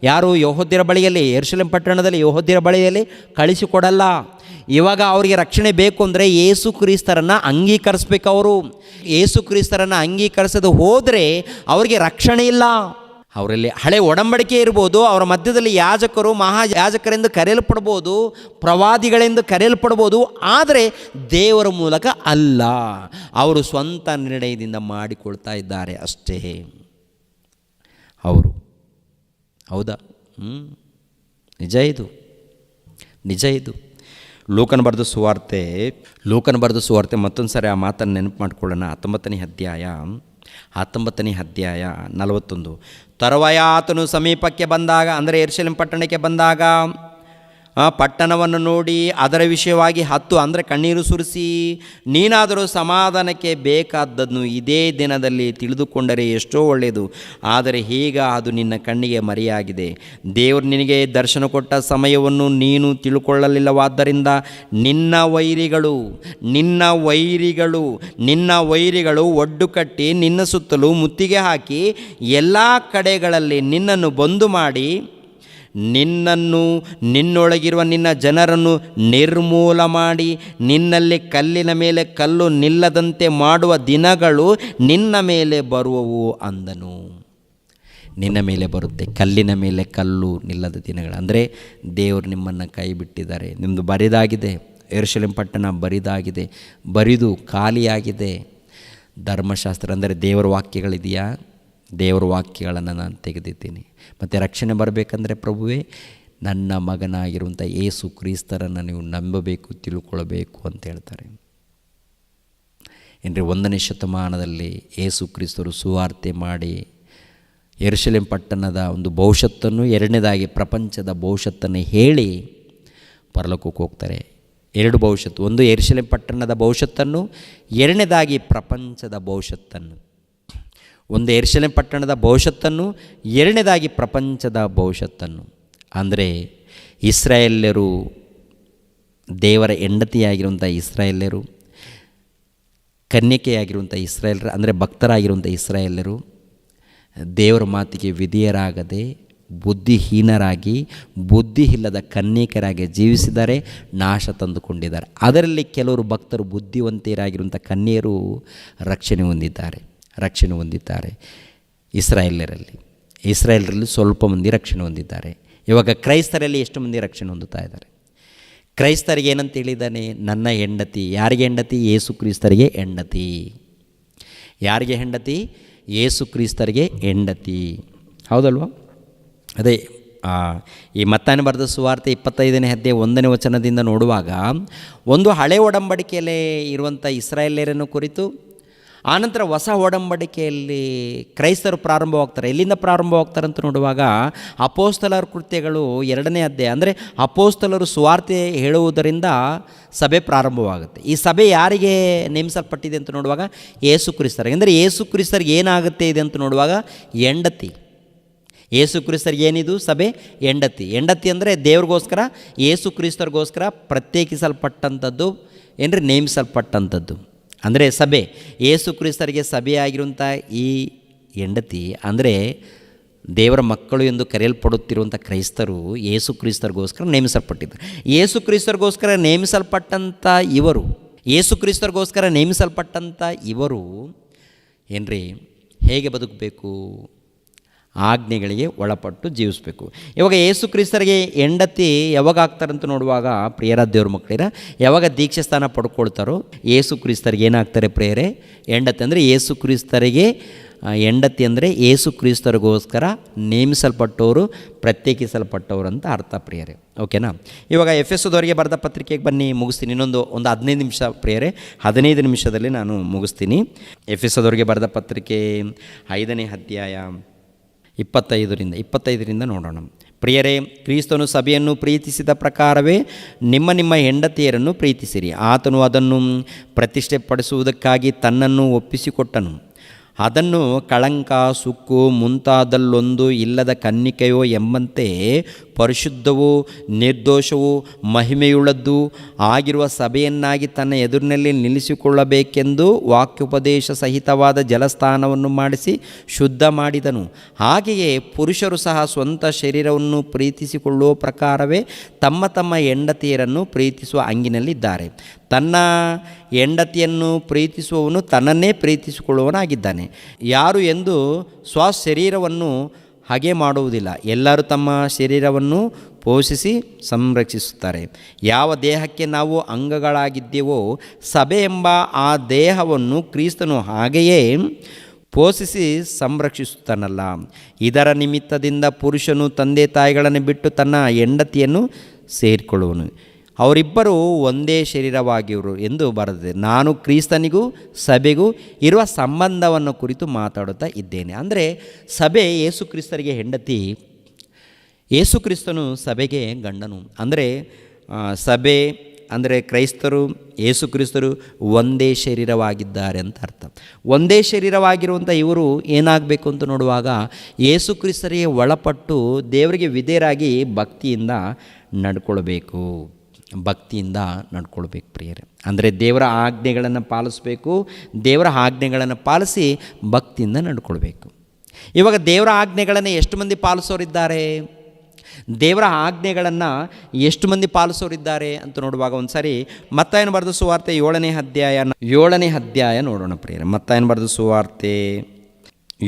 ಯಾರು ಯೆಹೂದ್ಯರ ಬಳಿಯಲ್ಲಿ, ಯೆರೂಸಲೇಮ್ ಪಟ್ಟಣದಲ್ಲಿ ಯೆಹೂದ್ಯರ ಬಳಿಯಲ್ಲಿ ಕಳಿಸಿಕೊಡಲ್ಲ. ಇವಾಗ ಅವರಿಗೆ ರಕ್ಷಣೆ ಬೇಕು ಅಂದರೆ ಯೇಸು ಕ್ರಿಸ್ತರನ್ನು ಅಂಗೀಕರಿಸ್ಬೇಕು. ಅವರು ಯೇಸು ಕ್ರಿಸ್ತರನ್ನು ಅಂಗೀಕರಿಸದೆ ಹೋದರೆ ಅವರಿಗೆ ರಕ್ಷಣೆ ಇಲ್ಲ. ಅವರಲ್ಲಿ ಹಳೆ ಒಡಂಬಡಿಕೆ ಇರ್ಬೋದು, ಅವರ ಮಧ್ಯದಲ್ಲಿ ಯಾಜಕರು ಮಹಾಯಾಜಕರೆಂದು ಕರೆಯಲ್ಪಡ್ಬೋದು, ಪ್ರವಾದಿಗಳೆಂದು ಕರೆಯಲ್ಪಡ್ಬೋದು, ಆದರೆ ದೇವರ ಮೂಲಕ ಅಲ್ಲ. ಅವರು ಸ್ವಂತ ನಿರ್ಣಯದಿಂದ ಮಾಡಿಕೊಳ್ತಾ ಇದ್ದಾರೆ ಅಷ್ಟೇ ಅವರು. ಹೌದಾ? ನಿಜ ಇದು. ಲೂಕನ ಬರೆದ ಸುವಾರ್ತೆ ಮತ್ತೊಂದು ಸಾರಿ ಆ ಮಾತನ್ನು ನೆನಪು ಮಾಡಿಕೊಳ್ಳೋಣ. 19ನೇ ಅಧ್ಯಾಯ 41. ತರುವಾಯ ಆತನು ಸಮೀಪಕ್ಕೆ ಬಂದಾಗ, ಅಂದರೆ ಯೆರೂಸಲೇಮ್ ಪಟ್ಟಣಕ್ಕೆ ಬಂದಾಗ, ಪಟ್ಟಣವನ್ನು ನೋಡಿ ಅದರ ವಿಷಯವಾಗಿ ಅಂದರೆ ಕಣ್ಣೀರು ಸುರಿಸಿ, ನೀನಾದರೂ ಸಮಾಧಾನಕ್ಕೆ ಬೇಕಾದದ್ದನ್ನು ಇದೇ ದಿನದಲ್ಲಿ ತಿಳಿದುಕೊಂಡರೆ ಎಷ್ಟೋ ಒಳ್ಳೆಯದು. ಆದರೆ ಈಗ ಅದು ನಿನ್ನ ಕಣ್ಣಿಗೆ ಮರೆಯಾಗಿದೆ. ದೇವರು ನಿನಗೆ ದರ್ಶನ ಕೊಟ್ಟ ಸಮಯವನ್ನು ನೀನು ತಿಳ್ಕೊಳ್ಳಲಿಲ್ಲವಾದ್ದರಿಂದ ನಿನ್ನ ವೈರಿಗಳು ಒಡ್ಡು ಕಟ್ಟಿ ನಿನ್ನ ಸುತ್ತಲೂ ಮುತ್ತಿಗೆ ಹಾಕಿ ಎಲ್ಲ ಕಡೆಗಳಲ್ಲಿ ನಿನ್ನನ್ನು ಬಂದು ಮಾಡಿ, ನಿನ್ನೊಳಗಿರುವ ನಿನ್ನ ಜನರನ್ನು ನಿರ್ಮೂಲ ಮಾಡಿ, ನಿನ್ನಲ್ಲಿ ಕಲ್ಲಿನ ಮೇಲೆ ಕಲ್ಲು ನಿಲ್ಲದಂತೆ ಮಾಡುವ ದಿನಗಳು ನಿನ್ನ ಮೇಲೆ ಬರುವವು ಅಂದನು. ನಿನ್ನ ಮೇಲೆ ಬರುತ್ತೆ, ಕಲ್ಲಿನ ಮೇಲೆ ಕಲ್ಲು ನಿಲ್ಲದ ದಿನಗಳು. ಅಂದರೆ ದೇವರು ನಿಮ್ಮನ್ನು ಕೈ ಬಿಟ್ಟಿದ್ದಾರೆ. ನಿಮ್ಮದು ಬರಿದಾಗಿದೆ, ಯೆರೂಸಲೇಮ್ ಪಟ್ಟಣ ಬರಿದು ಖಾಲಿಯಾಗಿದೆ. ಧರ್ಮಶಾಸ್ತ್ರ ಅಂದರೆ ದೇವರ ವಾಕ್ಯಗಳಿದೆಯಾ? ದೇವರ ವಾಕ್ಯಗಳನ್ನು ನಾನು ತೆಗೆದಿದ್ದೀನಿ. ಮತ್ತು ರಕ್ಷಣೆ ಬರಬೇಕಂದ್ರೆ ಪ್ರಭುವೇ, ನನ್ನ ಮಗನಾಗಿರುವಂಥ ಯೇಸು ಕ್ರಿಸ್ತರನ್ನು ನೀವು ನಂಬಬೇಕು, ತಿಳ್ಕೊಳ್ಬೇಕು ಅಂತ ಹೇಳ್ತಾರೆ. ಏನ್ರಿ, 1ನೇ ಶತಮಾನದಲ್ಲಿ ಯೇಸು ಕ್ರಿಸ್ತರು ಸುವಾರ್ತೆ ಮಾಡಿ ಯೆರೂಸಲೇಮ್ ಪಟ್ಟಣದ ಒಂದು ಭವಿಷ್ಯತ್ತನ್ನು, ಎರಡನೇದಾಗಿ ಪ್ರಪಂಚದ ಭವಿಷ್ಯತ್ತನ್ನು ಹೇಳಿ ಪರಲೋಕಕ್ಕೆ ಹೋಗ್ತಾರೆ. 2 ಭವಿಷ್ಯತ್ತು, ಒಂದು ಯೆರೂಸಲೇಮ್ ಪಟ್ಟಣದ ಭವಿಷ್ಯತ್ತನ್ನು, ಎರಡನೇದಾಗಿ ಪ್ರಪಂಚದ ಭವಿಷ್ಯತ್ತನ್ನು. ಒಂದು ಯೆರೂಸಲೇಮ್ ಪಟ್ಟಣದ ಭವಿಷ್ಯತ್ತನ್ನು, ಎರಡನೇದಾಗಿ ಪ್ರಪಂಚದ ಭವಿಷ್ಯತ್ತನ್ನು. ಅಂದರೆ ಇಸ್ರಾಯೇಲ್ಯರು, ದೇವರ ಹೆಂಡತಿಯಾಗಿರುವಂಥ ಇಸ್ರಾಯೇಲ್ಯರು, ಕನ್ಯಕೆಯಾಗಿರುವಂಥ ಇಸ್ರಾಯೇಲ್ಯರು, ಅಂದರೆ ಭಕ್ತರಾಗಿರುವಂಥ ಇಸ್ರಾಯೇಲ್ಯರು ದೇವರ ಮಾತಿಗೆ ವಿಧೇಯರಾಗದೆ ಬುದ್ಧಿಹೀನರಾಗಿ, ಬುದ್ಧಿ ಇಲ್ಲದ ಕನ್ಯಕರಾಗಿ ಜೀವಿಸಿದ್ದಾರೆ, ನಾಶ ತಂದುಕೊಂಡಿದ್ದಾರೆ. ಅದರಲ್ಲಿ ಕೆಲವರು ಭಕ್ತರು, ಬುದ್ಧಿವಂತರಾಗಿರುವಂಥ ಕನ್ಯೆಯರು ರಕ್ಷಣೆ ಹೊಂದಿದ್ದಾರೆ. ಇಸ್ರಾಯೇಲರಲ್ಲಿ ಸ್ವಲ್ಪ ಮಂದಿ ರಕ್ಷಣೆ ಹೊಂದಿದ್ದಾರೆ. ಇವಾಗ ಕ್ರೈಸ್ತರಲ್ಲಿ ಎಷ್ಟು ಮಂದಿ ರಕ್ಷಣೆ ಹೊಂದುತ್ತಾ ಇದ್ದಾರೆ? ಕ್ರೈಸ್ತರಿಗೆ ಏನಂತ ಹೇಳಿದ್ದಾನೆ? ನನ್ನ ಹೆಂಡತಿ. ಯಾರಿಗೆ ಹೆಂಡತಿ? ಯೇಸು ಕ್ರಿಸ್ತರಿಗೆ ಹೆಂಡತಿ. ಯಾರಿಗೆ ಹೆಂಡತಿ? ಯೇಸು ಕ್ರಿಸ್ತರಿಗೆ ಹೆಂಡತಿ. ಹೌದಲ್ವ? ಅದೇ ಈ ಮತ್ತಾಯನ ಬರೆದ ಸುವಾರ್ತೆ 25ನೇ ಅಧ್ಯಾಯ 1ನೇ ವಚನದಿಂದ ನೋಡುವಾಗ, ಒಂದು ಹಳೆ ಒಡಂಬಡಿಕೆಯಲ್ಲಿ ಇರುವಂಥ ಇಸ್ರಾಯೇಲ್ಯರನ್ನು ಕುರಿತು, ಆನಂತರ ಹೊಸ ಒಡಂಬಡಿಕೆಯಲ್ಲಿ ಕ್ರೈಸ್ತರು ಪ್ರಾರಂಭವಾಗ್ತಾರೆ. ಎಲ್ಲಿಂದ ಪ್ರಾರಂಭವಾಗ್ತಾರೆ ಅಂತ ನೋಡುವಾಗ, ಅಪೋಸ್ತಲರ ಕೃತ್ಯಗಳು 2ನೇ ಅಧ್ಯಾಯ, ಅಂದರೆ ಅಪೋಸ್ತಲರು ಸುವಾರ್ತೆ ಹೇಳುವುದರಿಂದ ಸಭೆ ಪ್ರಾರಂಭವಾಗುತ್ತೆ. ಈ ಸಭೆ ಯಾರಿಗೆ ನೇಮಿಸಲ್ಪಟ್ಟಿದೆ ಅಂತ ನೋಡುವಾಗ, ಯೇಸು ಕ್ರಿಸ್ತರಿಗೆ. ಅಂದರೆ ಯೇಸು ಕ್ರಿಸ್ತರಿಗೆ ಏನಾಗುತ್ತೆ ಇದೆ ಅಂತ ನೋಡುವಾಗ, ಹೆಂಡತಿ. ಯೇಸು ಕ್ರಿಸ್ತರಿಗೆ ಏನಿದು? ಸಭೆ ಹೆಂಡತಿ. ಅಂದರೆ ದೇವ್ರಿಗೋಸ್ಕರ, ಯೇಸು ಕ್ರಿಸ್ತರಿಗೋಸ್ಕರ ಪ್ರತ್ಯೇಕಿಸಲ್ಪಟ್ಟಂಥದ್ದು, ನೇಮಿಸಲ್ಪಟ್ಟಂಥದ್ದು. ಅಂದರೆ ಸಭೆ, ಯೇಸು ಕ್ರಿಸ್ತರಿಗೆ ಸಭೆಯಾಗಿರುವಂಥ ಈ ಹೆಂಡತಿ, ಅಂದರೆ ದೇವರ ಮಕ್ಕಳು ಎಂದು ಕರೆಯಲ್ಪಡುತ್ತಿರುವಂಥ ಕ್ರೈಸ್ತರು ಯೇಸು ಕ್ರಿಸ್ತರಿಗೋಸ್ಕರ ನೇಮಿಸಲ್ಪಟ್ಟಿದ್ದಾರೆ. ಯೇಸು ಕ್ರಿಸ್ತರಿಗೋಸ್ಕರ ನೇಮಿಸಲ್ಪಟ್ಟಂಥ ಇವರು ಹೇಗೆ ಬದುಕಬೇಕು? ಆಜ್ಞೆಗಳಿಗೆ ಒಳಪಟ್ಟು ಜೀವಿಸಬೇಕು. ಇವಾಗ ಯೇಸು ಕ್ರಿಸ್ತರಿಗೆ ಹೆಂಡತಿ ಯಾವಾಗ ಆಗ್ತಾರಂತ ನೋಡುವಾಗ, ಪ್ರಿಯರ ದೇವ್ರ ಮಕ್ಕಳಿರ, ಯಾವಾಗ ದೀಕ್ಷೆ ಸ್ಥಾನ ಪಡ್ಕೊಳ್ತಾರೋ ಯೇಸು ಕ್ರಿಸ್ತರಿಗೆ ಏನಾಗ್ತಾರೆ ಪ್ರಿಯರೇ? ಹೆಂಡತಿ. ಅಂದರೆ ಯೇಸು ಕ್ರಿಸ್ತರಿಗೆ ಹೆಂಡತಿ ಅಂದರೆ ಯೇಸು ಕ್ರಿಸ್ತರಿಗೋಸ್ಕರ ನೇಮಿಸಲ್ಪಟ್ಟವರು, ಪ್ರತ್ಯೇಕಿಸಲ್ಪಟ್ಟವರು ಅಂತ ಅರ್ಥ ಪ್ರಿಯರೇ. ಓಕೆನಾ? ಇವಾಗ ಎಫೆಸದವರಿಗೆ ಬರೆದ ಪತ್ರಿಕೆಗೆ ಬನ್ನಿ, ಮುಗಿಸ್ತೀನಿ. ಒಂದು 15 ನಿಮಿಷ ಪ್ರಿಯರೇ, 15 ನಿಮಿಷದಲ್ಲಿ ನಾನು ಮುಗಿಸ್ತೀನಿ. ಎಫೆಸದವರಿಗೆ ಬರೆದ ಪತ್ರಿಕೆ 5ನೇ ಅಧ್ಯಾಯ 25ರಿಂದ ನೋಡೋಣ. ಪ್ರಿಯರೇ, ಕ್ರಿಸ್ತನು ಸಭೆಯನ್ನು ಪ್ರೀತಿಸಿದ ಪ್ರಕಾರವೇ ನಿಮ್ಮ ಹೆಂಡತಿಯರನ್ನು ಪ್ರೀತಿಸಿರಿ. ಆತನು ಅದನ್ನು ಪ್ರತಿಷ್ಠೆಪಡಿಸುವುದಕ್ಕಾಗಿ ತನ್ನನ್ನು ಒಪ್ಪಿಸಿಕೊಟ್ಟನು. ಅದನ್ನು ಕಳಂಕ, ಸುಕ್ಕು ಮುಂತಾದಲ್ಲೊಂದು ಇಲ್ಲದ ಕನ್ನಿಕೆಯೋ ಎಂಬಂತೆ ಪರಿಶುದ್ಧವೂ ನಿರ್ದೋಷವೂ ಮಹಿಮೆಯುಳ್ಳದ್ದು ಆಗಿರುವ ಸಭೆಯನ್ನಾಗಿ ತನ್ನ ಎದುರಿನಲ್ಲಿ ನಿಲ್ಲಿಸಿಕೊಳ್ಳಬೇಕೆಂದು ವಾಕ್ಯೋಪದೇಶ ಸಹಿತವಾದ ಜಲಸ್ನಾನವನ್ನು ಮಾಡಿಸಿ ಶುದ್ಧ ಮಾಡಿದನು. ಹಾಗೆಯೇ ಪುರುಷರು ಸಹ ಸ್ವಂತ ಶರೀರವನ್ನು ಪ್ರೀತಿಸಿಕೊಳ್ಳುವ ಪ್ರಕಾರವೇ ತಮ್ಮ ಹೆಂಡತಿಯರನ್ನು ಪ್ರೀತಿಸುವ ಹಂಗಿನಲ್ಲಿದ್ದಾರೆ. ತನ್ನ ಹೆಂಡತಿಯನ್ನು ಪ್ರೀತಿಸುವವನು ತನ್ನನ್ನೇ ಪ್ರೀತಿಸಿಕೊಳ್ಳುವವನಾಗಿದ್ದಾನೆ. ಯಾರು ಎಂದು ಸ್ವಶರೀರವನ್ನು ಹಾಗೆ ಮಾಡುವುದಿಲ್ಲ. ಎಲ್ಲರೂ ತಮ್ಮ ಶರೀರವನ್ನು ಪೋಷಿಸಿ ಸಂರಕ್ಷಿಸುತ್ತಾರೆ. ಯಾವ ದೇಹಕ್ಕೆ ನಾವು ಅಂಗಗಳಾಗಿದ್ದೇವೋ ಸಭೆ ಎಂಬ ಆ ದೇಹವನ್ನು ಕ್ರಿಸ್ತನು ಹಾಗೆಯೇ ಪೋಷಿಸಿ ಸಂರಕ್ಷಿಸುತ್ತಾನಲ್ಲ. ಇದರ ನಿಮಿತ್ತದಿಂದ ಪುರುಷನು ತಂದೆ ತಾಯಿಗಳನ್ನು ಬಿಟ್ಟು ತನ್ನ ಹೆಂಡತಿಯನ್ನು ಸೇರಿಕೊಳ್ಳುವನು, ಅವರಿಬ್ಬರು ಒಂದೇ ಶರೀರವಾಗಿರು ಎಂದು ಬರೆದಿದೆ. ನಾನು ಕ್ರಿಸ್ತನಿಗೂ ಸಭೆಗೂ ಇರುವ ಸಂಬಂಧವನ್ನು ಕುರಿತು ಮಾತಾಡುತ್ತಾ ಇದ್ದೇನೆ. ಅಂದರೆ ಸಭೆ ಯೇಸು ಕ್ರಿಸ್ತರಿಗೆ ಹೆಂಡತಿ, ಯೇಸು ಕ್ರಿಸ್ತನು ಸಭೆಗೆ ಗಂಡನು. ಅಂದರೆ ಸಭೆ ಅಂದರೆ ಕ್ರೈಸ್ತರು ಯೇಸು ಕ್ರಿಸ್ತರು ಒಂದೇ ಶರೀರವಾಗಿದ್ದಾರೆ ಅಂತ ಅರ್ಥ. ಒಂದೇ ಶರೀರವಾಗಿರುವಂಥ ಇವರು ಏನಾಗಬೇಕು ಅಂತ ನೋಡುವಾಗ ಯೇಸು ಕ್ರಿಸ್ತರಿಗೆ ಒಳಪಟ್ಟು ದೇವರಿಗೆ ವಿಧೇಯರಾಗಿ ಭಕ್ತಿಯಿಂದ ನಡ್ಕೊಳ್ಬೇಕು. ಭಕ್ತಿಯಿಂದ ನಡ್ಕೊಳ್ಬೇಕು ಪ್ರಿಯರೇ. ಅಂದರೆ ದೇವರ ಆಜ್ಞೆಗಳನ್ನು ಪಾಲಿಸಬೇಕು. ದೇವರ ಆಜ್ಞೆಗಳನ್ನು ಪಾಲಿಸಿ ಭಕ್ತಿಯಿಂದ ನಡ್ಕೊಳ್ಬೇಕು. ಇವಾಗ ದೇವರ ಆಜ್ಞೆಗಳನ್ನು ಎಷ್ಟು ಮಂದಿ ಪಾಲಿಸೋರಿದ್ದಾರೆ? ದೇವರ ಆಜ್ಞೆಗಳನ್ನು ಎಷ್ಟು ಮಂದಿ ಪಾಲಿಸೋರಿದ್ದಾರೆ ಅಂತ ನೋಡುವಾಗ ಒಂದು ಸಾರಿ ಮತ್ತಾಯನ ಬರೆದ ಸುವಾರ್ತೆ 7ನೇ ಅಧ್ಯಾಯ ನೋಡೋಣ ಪ್ರಿಯರೇ. ಮತ್ತಾಯನ ಬರೆದ ಸುವಾರ್ತೆ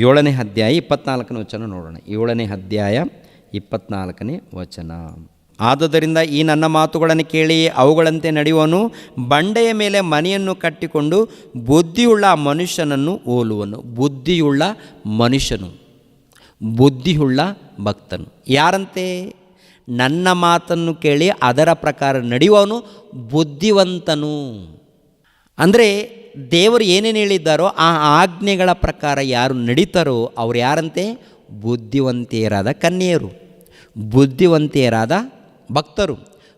7ನೇ ಅಧ್ಯಾಯ 24ನೇ ವಚನ ನೋಡೋಣ. 7ನೇ ಅಧ್ಯಾಯ 24ನೇ ವಚನ. ಆದುದರಿಂದ ಈ ನನ್ನ ಮಾತುಗಳನ್ನು ಕೇಳಿ ಅವುಗಳಂತೆ ನಡೆಯುವನು ಬಂಡೆಯ ಮೇಲೆ ಮನೆಯನ್ನು ಕಟ್ಟಿಕೊಂಡು ಬುದ್ಧಿಯುಳ್ಳ ಮನುಷ್ಯನನ್ನು ಹೋಲುವನು. ಬುದ್ಧಿಯುಳ್ಳ ಮನುಷ್ಯನು, ಬುದ್ಧಿಯುಳ್ಳ ಭಕ್ತನು ಯಾರಂತೆ? ನನ್ನ ಮಾತನ್ನು ಕೇಳಿ ಅದರ ಪ್ರಕಾರ ನಡೆಯುವವನು ಬುದ್ಧಿವಂತನು. ಅಂದರೆ ದೇವರು ಏನೇನು ಹೇಳಿದ್ದಾರೋ ಆ ಆಜ್ಞೆಗಳ ಪ್ರಕಾರ ಯಾರು ನಡೀತಾರೋ ಅವ್ರು ಯಾರಂತೆ? ಬುದ್ಧಿವಂತೆಯರಾದ ಕನ್ಯೆಯರು, ಬುದ್ಧಿವಂತೆಯರಾದ ಭಕ್ತರು,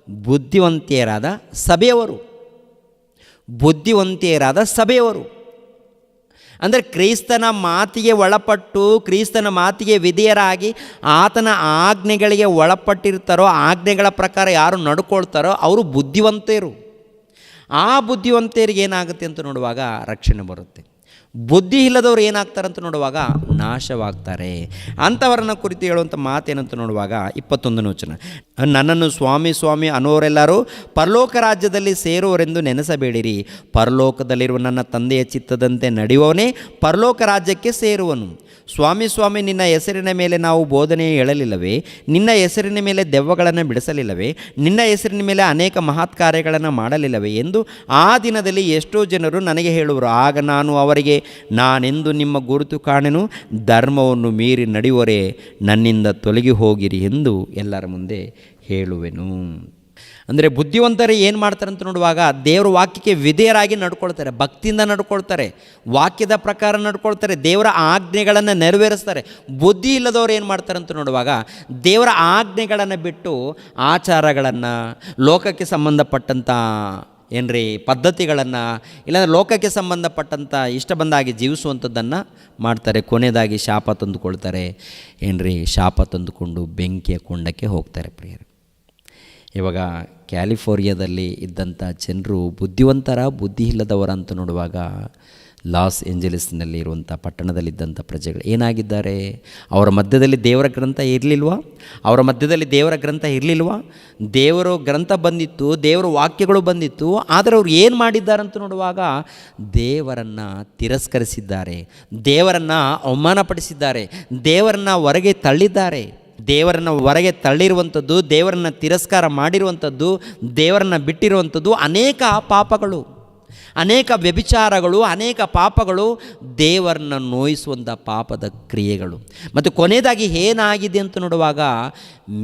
ಬುದ್ಧಿವಂತೆಯರಾದ ಸಭೆಯವರು, ಬುದ್ಧಿವಂತೆಯರಾದ ಸಭೆಯವರು. ಅಂದರೆ ಕ್ರಿಸ್ತನ ಮಾತಿಗೆ ಒಳಪಟ್ಟು ಕ್ರಿಸ್ತನ ಮಾತಿಗೆ ವಿಧೇಯರಾಗಿ ಆತನ ಆಜ್ಞೆಗಳಿಗೆ ಒಳಪಟ್ಟಿರ್ತಾರೋ, ಆಜ್ಞೆಗಳ ಪ್ರಕಾರ ಯಾರು ನಡ್ಕೊಳ್ತಾರೋ ಅವರು ಬುದ್ಧಿವಂತೆಯರು. ಆ ಬುದ್ಧಿವಂತೆಯರಿಗೆ ಏನಾಗುತ್ತೆ ಅಂತ ನೋಡುವಾಗ ರಕ್ಷಣೆ ಬರುತ್ತೆ. ಬುದ್ಧಿ ಇಲ್ಲದವ್ರು ಏನಾಗ್ತಾರೆ ಅಂತ ನೋಡುವಾಗ ನಾಶವಾಗ್ತಾರೆ. ಅಂಥವರನ್ನು ಕುರಿತು ಹೇಳುವಂಥ ಮಾತೇನಂತ ನೋಡುವಾಗ 21ನೇ ವಚನ. ನನ್ನನ್ನು ಸ್ವಾಮಿ ಸ್ವಾಮಿ ಅನ್ನೋರೆಲ್ಲರೂ ಪರಲೋಕ ರಾಜ್ಯದಲ್ಲಿ ಸೇರುವರೆಂದು ನೆನೆಸಬೇಡಿರಿ, ಪರಲೋಕದಲ್ಲಿರುವ ನನ್ನ ತಂದೆಯ ಚಿತ್ತದಂತೆ ನಡೆಯುವವನೇ ಪರಲೋಕ ರಾಜ್ಯಕ್ಕೆ ಸೇರುವನು. ಸ್ವಾಮಿ ಸ್ವಾಮಿ ನಿನ್ನ ಹೆಸರಿನ ಮೇಲೆ ನಾವು ಬೋಧನೆ ಹೇಳಲಿಲ್ಲವೇ? ನಿನ್ನ ಹೆಸರಿನ ಮೇಲೆ ದೆವ್ವಗಳನ್ನು ಬಿಡಿಸಲಿಲ್ಲವೇ? ನಿನ್ನ ಹೆಸರಿನ ಮೇಲೆ ಅನೇಕ ಮಹತ್ ಕಾರ್ಯಗಳನ್ನು ಮಾಡಲಿಲ್ಲವೇ ಎಂದು ಆ ದಿನದಲ್ಲಿ ಎಷ್ಟೋ ಜನರು ನನಗೆ ಹೇಳುವರು. ಆಗ ನಾನು ಅವರಿಗೆ, ನಾನೆಂದು ನಿಮ್ಮ ಗುರುತು ಕಾಣೆನು, ಧರ್ಮವನ್ನು ಮೀರಿ ನಡೆಯುವರೇ ನನ್ನಿಂದ ತೊಲಗಿ ಹೋಗಿರಿ ಎಂದು ಎಲ್ಲರ ಮುಂದೆ ಹೇಳುವೆನು. ಅಂದರೆ ಬುದ್ಧಿವಂತರು ಏನು ಮಾಡ್ತಾರೆ ಅಂತ ನೋಡುವಾಗ ದೇವರ ವಾಕ್ಯಕ್ಕೆ ವಿಧೇಯರಾಗಿ ನಡ್ಕೊಳ್ತಾರೆ, ಭಕ್ತಿಯಿಂದ ನಡ್ಕೊಳ್ತಾರೆ, ವಾಕ್ಯದ ಪ್ರಕಾರ ನಡ್ಕೊಳ್ತಾರೆ, ದೇವರ ಆಜ್ಞೆಗಳನ್ನು ನೆರವೇರಿಸ್ತಾರೆ. ಬುದ್ಧಿ ಇಲ್ಲದವ್ರು ಏನು ಮಾಡ್ತಾರೆ ಅಂತ ನೋಡುವಾಗ ದೇವರ ಆಜ್ಞೆಗಳನ್ನು ಬಿಟ್ಟು ಆಚಾರಗಳನ್ನು, ಲೋಕಕ್ಕೆ ಸಂಬಂಧಪಟ್ಟಂಥ ಏನ್ರಿ ಪದ್ಧತಿಗಳನ್ನು, ಇಲ್ಲಾಂದರೆ ಲೋಕಕ್ಕೆ ಸಂಬಂಧಪಟ್ಟಂಥ ಇಷ್ಟ ಬಂದಾಗಿ ಜೀವಿಸುವಂಥದ್ದನ್ನು ಮಾಡ್ತಾರೆ. ಕೊನೆಯದಾಗಿ ಶಾಪ ತಂದುಕೊಳ್ತಾರೆ. ಏನ್ರಿ ಶಾಪ ತಂದುಕೊಂಡು ಬೆಂಕಿಯ ಕೊಂಡಕ್ಕೆ ಹೋಗ್ತಾರೆ ಪ್ರಿಯರು. ಇವಾಗ ಕ್ಯಾಲಿಫೋರ್ನಿಯಾದಲ್ಲಿ ಇದ್ದಂಥ ಜನರು ಬುದ್ಧಿವಂತರ ಬುದ್ಧಿ ಇಲ್ಲದವರ ಅಂತ ನೋಡುವಾಗ ಲಾಸ್ ಏಂಜಲೀಸ್ನಲ್ಲಿ ಇರುವಂಥ ಪಟ್ಟಣದಲ್ಲಿದ್ದಂಥ ಪ್ರಜೆಗಳು ಏನಾಗಿದ್ದಾರೆ? ಅವರ ಮಧ್ಯದಲ್ಲಿ ದೇವರ ಗ್ರಂಥ ಇರಲಿಲ್ವಾ? ಅವರ ಮಧ್ಯದಲ್ಲಿ ದೇವರ ಗ್ರಂಥ ಇರಲಿಲ್ವಾ? ದೇವರ ಗ್ರಂಥ ಬಂದಿತ್ತು, ದೇವರ ವಾಕ್ಯಗಳು ಬಂದಿತ್ತು. ಆದರೆ ಅವರು ಏನು ಮಾಡಿದ್ದಾರೆ ಅಂತ ನೋಡುವಾಗ ದೇವರನ್ನು ತಿರಸ್ಕರಿಸಿದ್ದಾರೆ, ದೇವರನ್ನು ಅವಮಾನಪಡಿಸಿದ್ದಾರೆ, ದೇವರನ್ನು ಹೊರಗೆ ತಳ್ಳಿದ್ದಾರೆ. ದೇವರನ್ನು ಹೊರಗೆ ತಳ್ಳಿರುವಂಥದ್ದು, ದೇವರನ್ನು ತಿರಸ್ಕಾರ ಮಾಡಿರುವಂಥದ್ದು, ದೇವರನ್ನು ಬಿಟ್ಟಿರುವಂಥದ್ದು ಅನೇಕ ಪಾಪಗಳು, ಅನೇಕ ವ್ಯಭಿಚಾರಗಳು, ಅನೇಕ ಪಾಪಗಳು, ದೇವರನ್ನು ನೋಯಿಸುವಂಥ ಪಾಪದ ಕ್ರಿಯೆಗಳು. ಮತ್ತು ಕೊನೆಯದಾಗಿ ಏನಾಗಿದೆ ಅಂತ ನೋಡುವಾಗ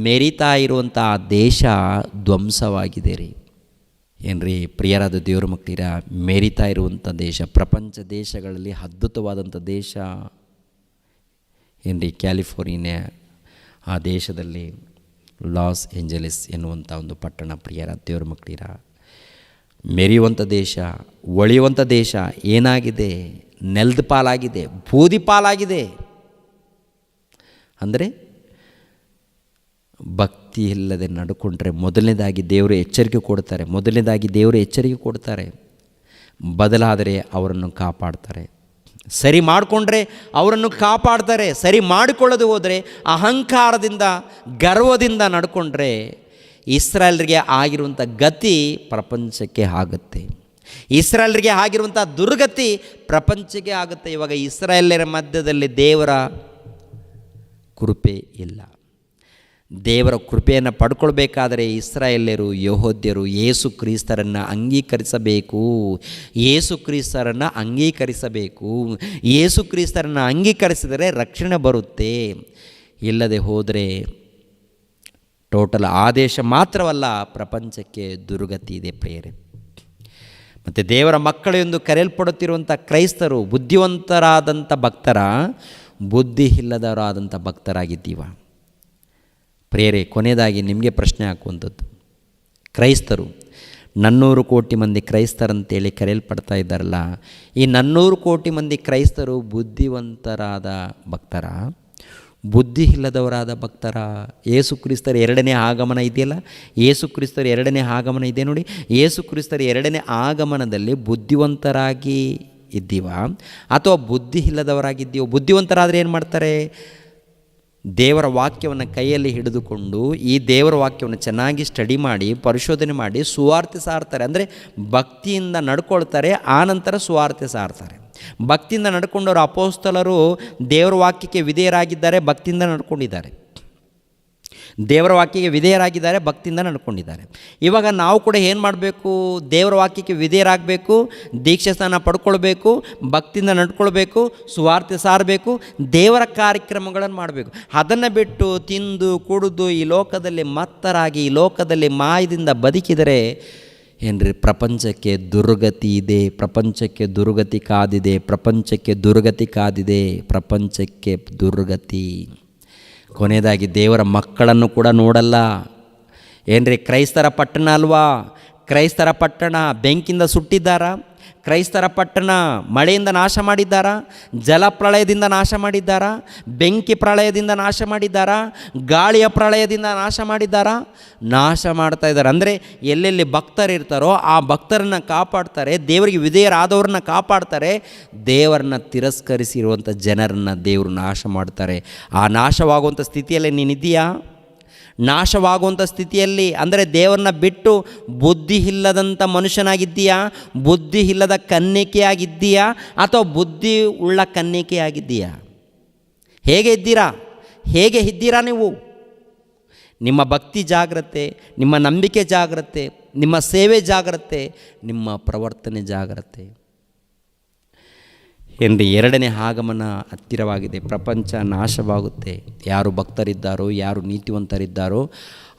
ಮೆರಿತಾ ಇರುವಂಥ ದೇಶ ಧ್ವಂಸವಾಗಿದೆ ರೀ. ಏನ್ರಿ ಪ್ರಿಯರಾದ ದೇವರ ಮಕ್ಕಳಿರ, ಮೆರಿತಾ ಇರುವಂಥ ದೇಶ, ಪ್ರಪಂಚ ದೇಶಗಳಲ್ಲಿ ಅದ್ಭುತವಾದಂಥ ದೇಶ ಏನ್ರಿ ಕ್ಯಾಲಿಫೋರ್ನಿಯಾ. ಆ ದೇಶದಲ್ಲಿ ಲಾಸ್ ಏಂಜಲೀಸ್ ಎನ್ನುವಂಥ ಒಂದು ಪಟ್ಟಣ ಪ್ರಿಯರ ದೇವರ ಮಕ್ಕಳಿರ, ಮೆರೆಯುವಂಥ ದೇಶ, ಒಳೆಯುವಂಥ ದೇಶ ಏನಾಗಿದೆ? ನೆಲದ ಪಾಲಾಗಿದೆ, ಬೂದಿ ಪಾಲಾಗಿದೆ. ಅಂದರೆ ಭಕ್ತಿ ಇಲ್ಲದೆ ನಡ್ಕೊಂಡ್ರೆ ಮೊದಲನೇದಾಗಿ ದೇವರು ಎಚ್ಚರಿಕೆ ಕೊಡ್ತಾರೆ, ಬದಲಾದರೆ ಅವರನ್ನು ಕಾಪಾಡ್ತಾರೆ. ಸರಿ ಮಾಡಿಕೊಂಡ್ರೆ ಅವರನ್ನು ಕಾಪಾಡ್ತಾರೆ. ಸರಿ ಮಾಡಿಕೊಳ್ಳದೆ ಹೋದರೆ ಅಹಂಕಾರದಿಂದ, ಗರ್ವದಿಂದ ನಡ್ಕೊಂಡ್ರೆ ಇಸ್ರಾಯೇಲ್ರಿಗೆ ಆಗಿರುವಂಥ ಗತಿ ಪ್ರಪಂಚಕ್ಕೆ ಆಗುತ್ತೆ. ಇಸ್ರಾಯೇಲ್ರಿಗೆ ಆಗಿರುವಂಥ ದುರ್ಗತಿ ಪ್ರಪಂಚಕ್ಕೆ ಆಗುತ್ತೆ. ಇವಾಗ ಇಸ್ರಾಯೇಲ್ಯರ ಮಧ್ಯದಲ್ಲಿ ದೇವರ ಕೃಪೆ ಇಲ್ಲ. ದೇವರ ಕೃಪೆಯನ್ನು ಪಡ್ಕೊಳ್ಬೇಕಾದರೆ ಇಸ್ರಾಯೇಲ್ಯರು, ಯೆಹೂದ್ಯರು ಯೇಸು ಕ್ರಿಸ್ತರನ್ನು ಅಂಗೀಕರಿಸಬೇಕು. ಯೇಸು ಕ್ರಿಸ್ತರನ್ನು ಅಂಗೀಕರಿಸಬೇಕು. ಯೇಸು ಕ್ರಿಸ್ತರನ್ನು ಅಂಗೀಕರಿಸಿದರೆ ರಕ್ಷಣೆ ಬರುತ್ತೆ. ಇಲ್ಲದೆ ಹೋದರೆ ಟೋಟಲ್ ಆದೇಶ ಮಾತ್ರವಲ್ಲ, ಪ್ರಪಂಚಕ್ಕೆ ದುರ್ಗತಿ ಇದೆ ಪ್ರಿಯರೇ. ಮತ್ತು ದೇವರ ಮಕ್ಕಳು ಎಂದು ಕರೆಯಲ್ಪಡುತ್ತಿರುವಂಥ ಕ್ರೈಸ್ತರು ಬುದ್ಧಿವಂತರಾದಂಥ ಭಕ್ತರ, ಬುದ್ಧಿ ಇಲ್ಲದವರಾದಂಥ ಭಕ್ತರಾಗಿದ್ದೀವ ಪ್ರಿಯರೇ? ಕೊನೆಯದಾಗಿ ನಿಮಗೆ ಪ್ರಶ್ನೆ ಹಾಕುವಂಥದ್ದು, ಕ್ರೈಸ್ತರು 400 ಕೋಟಿ ಮಂದಿ ಕ್ರೈಸ್ತರಂತೇಳಿ ಕರೆಯಲ್ಪಡ್ತಾ ಇದ್ದಾರಲ್ಲ, ಈ 400 ಕೋಟಿ ಮಂದಿ ಕ್ರೈಸ್ತರು ಬುದ್ಧಿವಂತರಾದ ಭಕ್ತರ, ಬುದ್ಧಿ ಇಲ್ಲದವರಾದ ಭಕ್ತರ? ಯೇಸು ಕ್ರಿಸ್ತರ ಎರಡನೇ ಆಗಮನ ಇದೆಯಲ್ಲ, ಯೇಸು ಕ್ರಿಸ್ತರ ಎರಡನೇ ಆಗಮನ ಇದೆ ನೋಡಿ. ಯೇಸು ಕ್ರಿಸ್ತರ ಎರಡನೇ ಆಗಮನದಲ್ಲಿ ಬುದ್ಧಿವಂತರಾಗಿ ಇದ್ದೀವ ಅಥವಾ ಬುದ್ಧಿ ಇಲ್ಲದವರಾಗಿದ್ದೀವೋ? ಬುದ್ಧಿವಂತರಾದರೆ ಏನು ಮಾಡ್ತಾರೆ? ದೇವರ ವಾಕ್ಯವನ್ನು ಕೈಯಲ್ಲಿ ಹಿಡಿದುಕೊಂಡು ಈ ದೇವರ ವಾಕ್ಯವನ್ನು ಚೆನ್ನಾಗಿ ಸ್ಟಡಿ ಮಾಡಿ, ಪರಿಶೋಧನೆ ಮಾಡಿ ಸುವಾರ್ತೆ ಸಾರ್ತಾರೆ. ಅಂದರೆ ಭಕ್ತಿಯಿಂದ ನಡ್ಕೊಳ್ತಾರೆ, ಆನಂತರ ಸುವಾರ್ತೆ ಸಾರ್ತಾರೆ. ಭಕ್ತಿಯಿಂದ ನಡ್ಕೊಂಡವರು ಅಪೊಸ್ತಲರು ದೇವರ ವಾಕ್ಯಕ್ಕೆ ವಿಧೇಯರಾಗಿದ್ದಾರೆ, ಭಕ್ತಿಯಿಂದ ನಡ್ಕೊಂಡಿದ್ದಾರೆ. ದೇವರ ವಾಕ್ಯಕ್ಕೆ ವಿಧೇಯರಾಗಿದ್ದಾರೆ, ಭಕ್ತಿಯಿಂದ ನಡ್ಕೊಂಡಿದ್ದಾರೆ. ಇವಾಗ ನಾವು ಕೂಡ ಏನು ಮಾಡಬೇಕು? ದೇವರ ವಾಕ್ಯಕ್ಕೆ ವಿಧೇಯರಾಗಬೇಕು, ದೀಕ್ಷಾ ಸ್ನಾನ ಪಡ್ಕೊಳ್ಬೇಕು, ಭಕ್ತಿಯಿಂದ ನಡ್ಕೊಳ್ಬೇಕು, ಸುವಾರ್ತೆ ಸಾರಬೇಕು, ದೇವರ ಕಾರ್ಯಕ್ರಮಗಳನ್ನು ಮಾಡಬೇಕು. ಅದನ್ನು ಬಿಟ್ಟು ತಿಂದು ಕುಡಿದು ಈ ಲೋಕದಲ್ಲಿ ಮತ್ತರಾಗಿ ಈ ಲೋಕದಲ್ಲಿ ಮಾಯದಿಂದ ಬದುಕಿದರೆ ಏನ್ರಿ, ಪ್ರಪಂಚಕ್ಕೆ ದುರ್ಗತಿ ಇದೆ. ಪ್ರಪಂಚಕ್ಕೆ ದುರ್ಗತಿ ಕಾದಿದೆ. ಪ್ರಪಂಚಕ್ಕೆ ದುರ್ಗತಿ ಕಾದಿದೆ. ಪ್ರಪಂಚಕ್ಕೆ ದುರ್ಗತಿ. ಕೊನೆಯದಾಗಿ ದೇವರ ಮಕ್ಕಳನ್ನು ಕೂಡ ನೋಡಲ್ಲ. ಏನ್ರಿ, ಕ್ರೈಸ್ತರ ಪಟ್ಟಣ ಅಲ್ವಾ? ಕ್ರೈಸ್ತರ ಪಟ್ಟಣ ಬೆಂಕಿಯಿಂದ ಸುಟ್ಟಿದ್ದಾರಾ? ಕ್ರೈಸ್ತರ ಪಟ್ಟಣ ಮಳೆಯಿಂದ ನಾಶ ಮಾಡಿದ್ದಾರಾ? ಜಲಪ್ರಳಯದಿಂದ ನಾಶ ಮಾಡಿದ್ದಾರಾ? ಬೆಂಕಿ ಪ್ರಳಯದಿಂದ ನಾಶ ಮಾಡಿದ್ದಾರಾ? ಗಾಳಿಯ ಪ್ರಳಯದಿಂದ ನಾಶ ಮಾಡಿದ್ದಾರಾ? ನಾಶ ಮಾಡ್ತಾ ಇದ್ದಾರೆ. ಅಂದರೆ ಎಲ್ಲೆಲ್ಲಿ ಭಕ್ತರಿರ್ತಾರೋ ಆ ಭಕ್ತರನ್ನು ಕಾಪಾಡ್ತಾರೆ, ದೇವರಿಗೆ ವಿಧೇಯರಾದವ್ರನ್ನ ಕಾಪಾಡ್ತಾರೆ. ದೇವರನ್ನ ತಿರಸ್ಕರಿಸಿರುವಂಥ ಜನರನ್ನು ದೇವರು ನಾಶ ಮಾಡ್ತಾರೆ. ಆ ನಾಶವಾಗುವಂಥ ಸ್ಥಿತಿಯಲ್ಲಿ ನೀನಿದ್ದೀಯಾ? ನಾಶವಾಗುವಂಥ ಸ್ಥಿತಿಯಲ್ಲಿ ಅಂದರೆ ದೇವರನ್ನ ಬಿಟ್ಟು ಬುದ್ಧಿ ಇಲ್ಲದಂಥ ಮನುಷ್ಯನಾಗಿದ್ದೀಯಾ? ಬುದ್ಧಿ ಇಲ್ಲದ ಕನ್ಯಕೆಯಾಗಿದ್ದೀಯಾ ಅಥವಾ ಬುದ್ಧಿ ಉಳ್ಳ ಕನ್ಯಕೆಯಾಗಿದ್ದೀಯಾ? ಹೇಗೆ ಇದ್ದೀರಾ? ಹೇಗೆ ಇದ್ದೀರಾ ನೀವು? ನಿಮ್ಮ ಭಕ್ತಿ ಜಾಗ್ರತೆ, ನಿಮ್ಮ ನಂಬಿಕೆ ಜಾಗ್ರತೆ, ನಿಮ್ಮ ಸೇವೆ ಜಾಗ್ರತೆ, ನಿಮ್ಮ ಪ್ರವರ್ತನೆ ಜಾಗ್ರತೆ. ಏನ್ರಿ, ಎರಡನೇ ಆಗಮನ ಹತ್ತಿರವಾಗಿದೆ. ಪ್ರಪಂಚ ನಾಶವಾಗುತ್ತೆ. ಯಾರು ಭಕ್ತರಿದ್ದಾರೋ, ಯಾರು ನೀತಿವಂತರಿದ್ದಾರೋ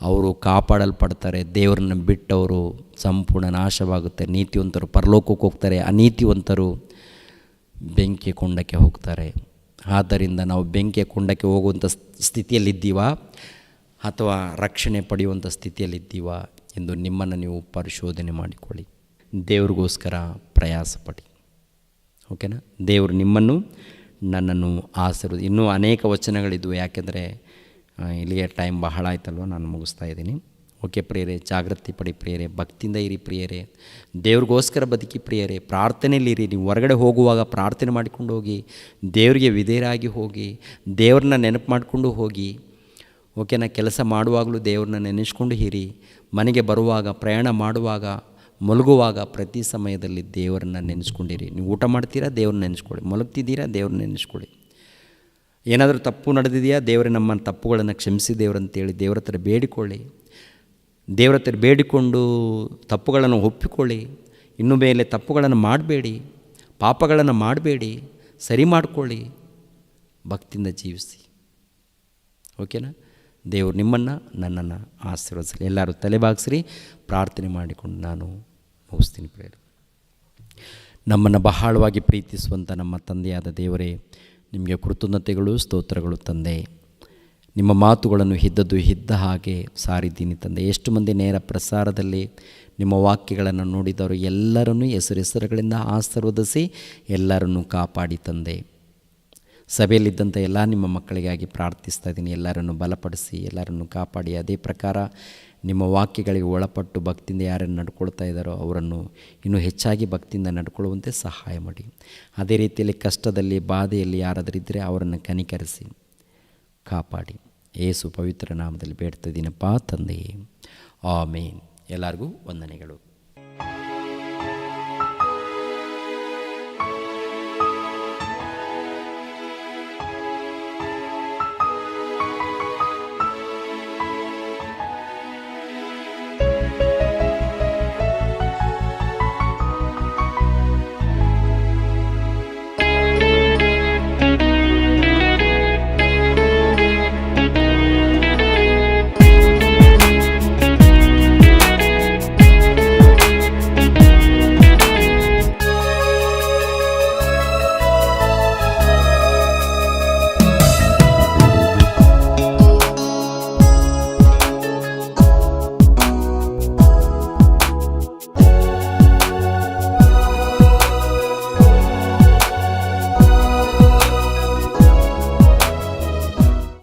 ಅವರು ಕಾಪಾಡಲ್ಪಡ್ತಾರೆ. ದೇವರನ್ನು ಬಿಟ್ಟವರು ಸಂಪೂರ್ಣ ನಾಶವಾಗುತ್ತೆ. ನೀತಿವಂತರು ಪರಲೋಕಕ್ಕೆ ಹೋಗ್ತಾರೆ, ಅನೀತಿವಂತರು ಬೆಂಕಿ ಕೊಂಡಕ್ಕೆ ಹೋಗ್ತಾರೆ. ಆದ್ದರಿಂದ ನಾವು ಬೆಂಕಿಯ ಕೊಂಡಕ್ಕೆ ಹೋಗುವಂಥ ಸ್ಥಿತಿಯಲ್ಲಿದ್ದೀವಾ ಅಥವಾ ರಕ್ಷಣೆ ಪಡೆಯುವಂಥ ಸ್ಥಿತಿಯಲ್ಲಿದ್ದೀವಾ ಎಂದು ನಿಮ್ಮನ್ನು ನೀವು ಪರಿಶೋಧನೆ ಮಾಡಿಕೊಳ್ಳಿ. ದೇವ್ರಿಗೋಸ್ಕರ ಪ್ರಯಾಸ ಪಡಿ. ಓಕೆನಾ? ದೇವರು ನಿಮ್ಮನ್ನು ನನ್ನನ್ನು ಆಶೀರ್ವದಿಸಿ. ಇನ್ನೂ ಅನೇಕ ವಚನಗಳಿದ್ವು, ಯಾಕೆಂದರೆ ಇಲ್ಲಿಗೆ ಟೈಮ್ ಬಹಳ ಆಯ್ತಲ್ವ, ನಾನು ಮುಗಿಸ್ತಾ ಇದ್ದೀನಿ. ಓಕೆ ಪ್ರಿಯರೇ, ಜಾಗೃತಿ ಪಡಿ ಪ್ರಿಯರೇ, ಭಕ್ತಿಯಿಂದ ಇರಿ ಪ್ರಿಯರೇ, ದೇವ್ರಿಗೋಸ್ಕರ ಬದುಕಿ ಪ್ರಿಯರೇ, ಪ್ರಾರ್ಥನೆಯಲ್ಲಿರಿ. ನೀವು ಹೊರಗಡೆ ಹೋಗುವಾಗ ಪ್ರಾರ್ಥನೆ ಮಾಡಿಕೊಂಡು ಹೋಗಿ, ದೇವರಿಗೆ ವಿಧೇಯರಾಗಿ ಹೋಗಿ, ದೇವ್ರನ್ನ ನೆನಪು ಮಾಡಿಕೊಂಡು ಹೋಗಿ. ಓಕೆನಾ? ಕೆಲಸ ಮಾಡುವಾಗಲೂ ದೇವ್ರನ್ನ ನೆನೆಸ್ಕೊಂಡು ಇರಿ. ಮನೆಗೆ ಬರುವಾಗ, ಪ್ರಯಾಣ ಮಾಡುವಾಗ, ಮಲಗುವಾಗ ಪ್ರತಿ ಸಮಯದಲ್ಲಿ ದೇವರನ್ನ ನೆನೆಸ್ಕೊಂಡಿರಿ. ನೀವು ಊಟ ಮಾಡ್ತೀರಾ, ದೇವ್ರನ್ನ ನೆನೆಸ್ಕೊಳ್ಳಿ. ಮಲಗ್ತಿದ್ದೀರಾ, ದೇವ್ರನ್ನ ನೆನೆಸ್ಕೊಳ್ಳಿ. ಏನಾದರೂ ತಪ್ಪು ನಡೆದಿದೆಯಾ, ದೇವರೇ ನಮ್ಮ ತಪ್ಪುಗಳನ್ನು ಕ್ಷಮಿಸಿ ದೇವರಂತೇಳಿ ದೇವರ ಹತ್ರ ಬೇಡಿಕೊಳ್ಳಿ. ದೇವರ ಹತ್ರ ಬೇಡಿಕೊಂಡು ತಪ್ಪುಗಳನ್ನು ಒಪ್ಪಿಕೊಳ್ಳಿ. ಇನ್ನು ಮೇಲೆ ತಪ್ಪುಗಳನ್ನು ಮಾಡಬೇಡಿ, ಪಾಪಗಳನ್ನು ಮಾಡಬೇಡಿ, ಸರಿ ಮಾಡಿಕೊಳ್ಳಿ, ಭಕ್ತಿಯಿಂದ ಜೀವಿಸಿ. ಓಕೆನಾ? ದೇವರು ನಿಮ್ಮನ್ನು ನನ್ನನ್ನು ಆಶೀರ್ವದಿಸಲಿ. ಎಲ್ಲರೂ ತಲೆಬಾಗಿಸ್ರಿ, ಪ್ರಾರ್ಥನೆ ಮಾಡಿಕೊಂಡು ನಾನು ಮುಗಿಸ್ತೀನಿ. ಪ್ರೇರೆ, ನಮ್ಮನ್ನು ಬಹಳವಾಗಿ ಪ್ರೀತಿಸುವಂಥ ನಮ್ಮ ತಂದೆಯಾದ ದೇವರೇ, ನಿಮಗೆ ಕೃತಜ್ಞತೆಗಳು, ಸ್ತೋತ್ರಗಳು ತಂದೆ. ನಿಮ್ಮ ಮಾತುಗಳನ್ನು ಇದ್ದ ಹಾಗೆ ಸಾರಿದ್ದೀನಿ ತಂದೆ. ಎಷ್ಟು ಮಂದಿ ನೇರ ಪ್ರಸಾರದಲ್ಲಿ ನಿಮ್ಮ ವಾಕ್ಯಗಳನ್ನು ನೋಡಿದವರು ಎಲ್ಲರನ್ನೂ ಹೆಸರುಗಳಿಂದ ಆಶೀರ್ವದಿಸಿ ಎಲ್ಲರನ್ನೂ ಕಾಪಾಡಿ ತಂದೆ. ಸಭೆಯಲ್ಲಿದ್ದಂಥ ಎಲ್ಲ ನಿಮ್ಮ ಮಕ್ಕಳಿಗಾಗಿ ಪ್ರಾರ್ಥಿಸ್ತಾ ಇದ್ದೀನಿ. ಎಲ್ಲರನ್ನು ಬಲಪಡಿಸಿ, ಎಲ್ಲರನ್ನು ಕಾಪಾಡಿ. ಅದೇ ಪ್ರಕಾರ ನಿಮ್ಮ ವಾಕ್ಯಗಳಿಗೆ ಒಳಪಟ್ಟು ಭಕ್ತಿಯಿಂದ ಯಾರನ್ನು ನಡ್ಕೊಳ್ತಾ ಇದ್ದಾರೋ ಅವರನ್ನು ಇನ್ನೂ ಹೆಚ್ಚಾಗಿ ಭಕ್ತಿಯಿಂದ ನಡ್ಕೊಳ್ಳುವಂತೆ ಸಹಾಯ ಮಾಡಿ. ಅದೇ ರೀತಿಯಲ್ಲಿ ಕಷ್ಟದಲ್ಲಿ, ಬಾಧೆಯಲ್ಲಿ ಯಾರಾದರೂ ಇದ್ದರೆ ಅವರನ್ನು ಕನಿಕರಿಸಿ ಕಾಪಾಡಿ. ಯೇಸು ಪವಿತ್ರ ನಾಮದಲ್ಲಿ ಬೇಡ್ತಾ ಇದ್ದೀನಪ್ಪ ತಂದೆಯೇ, ಆಮೇನ್. ಎಲ್ಲರಿಗೂ ವಂದನೆಗಳು.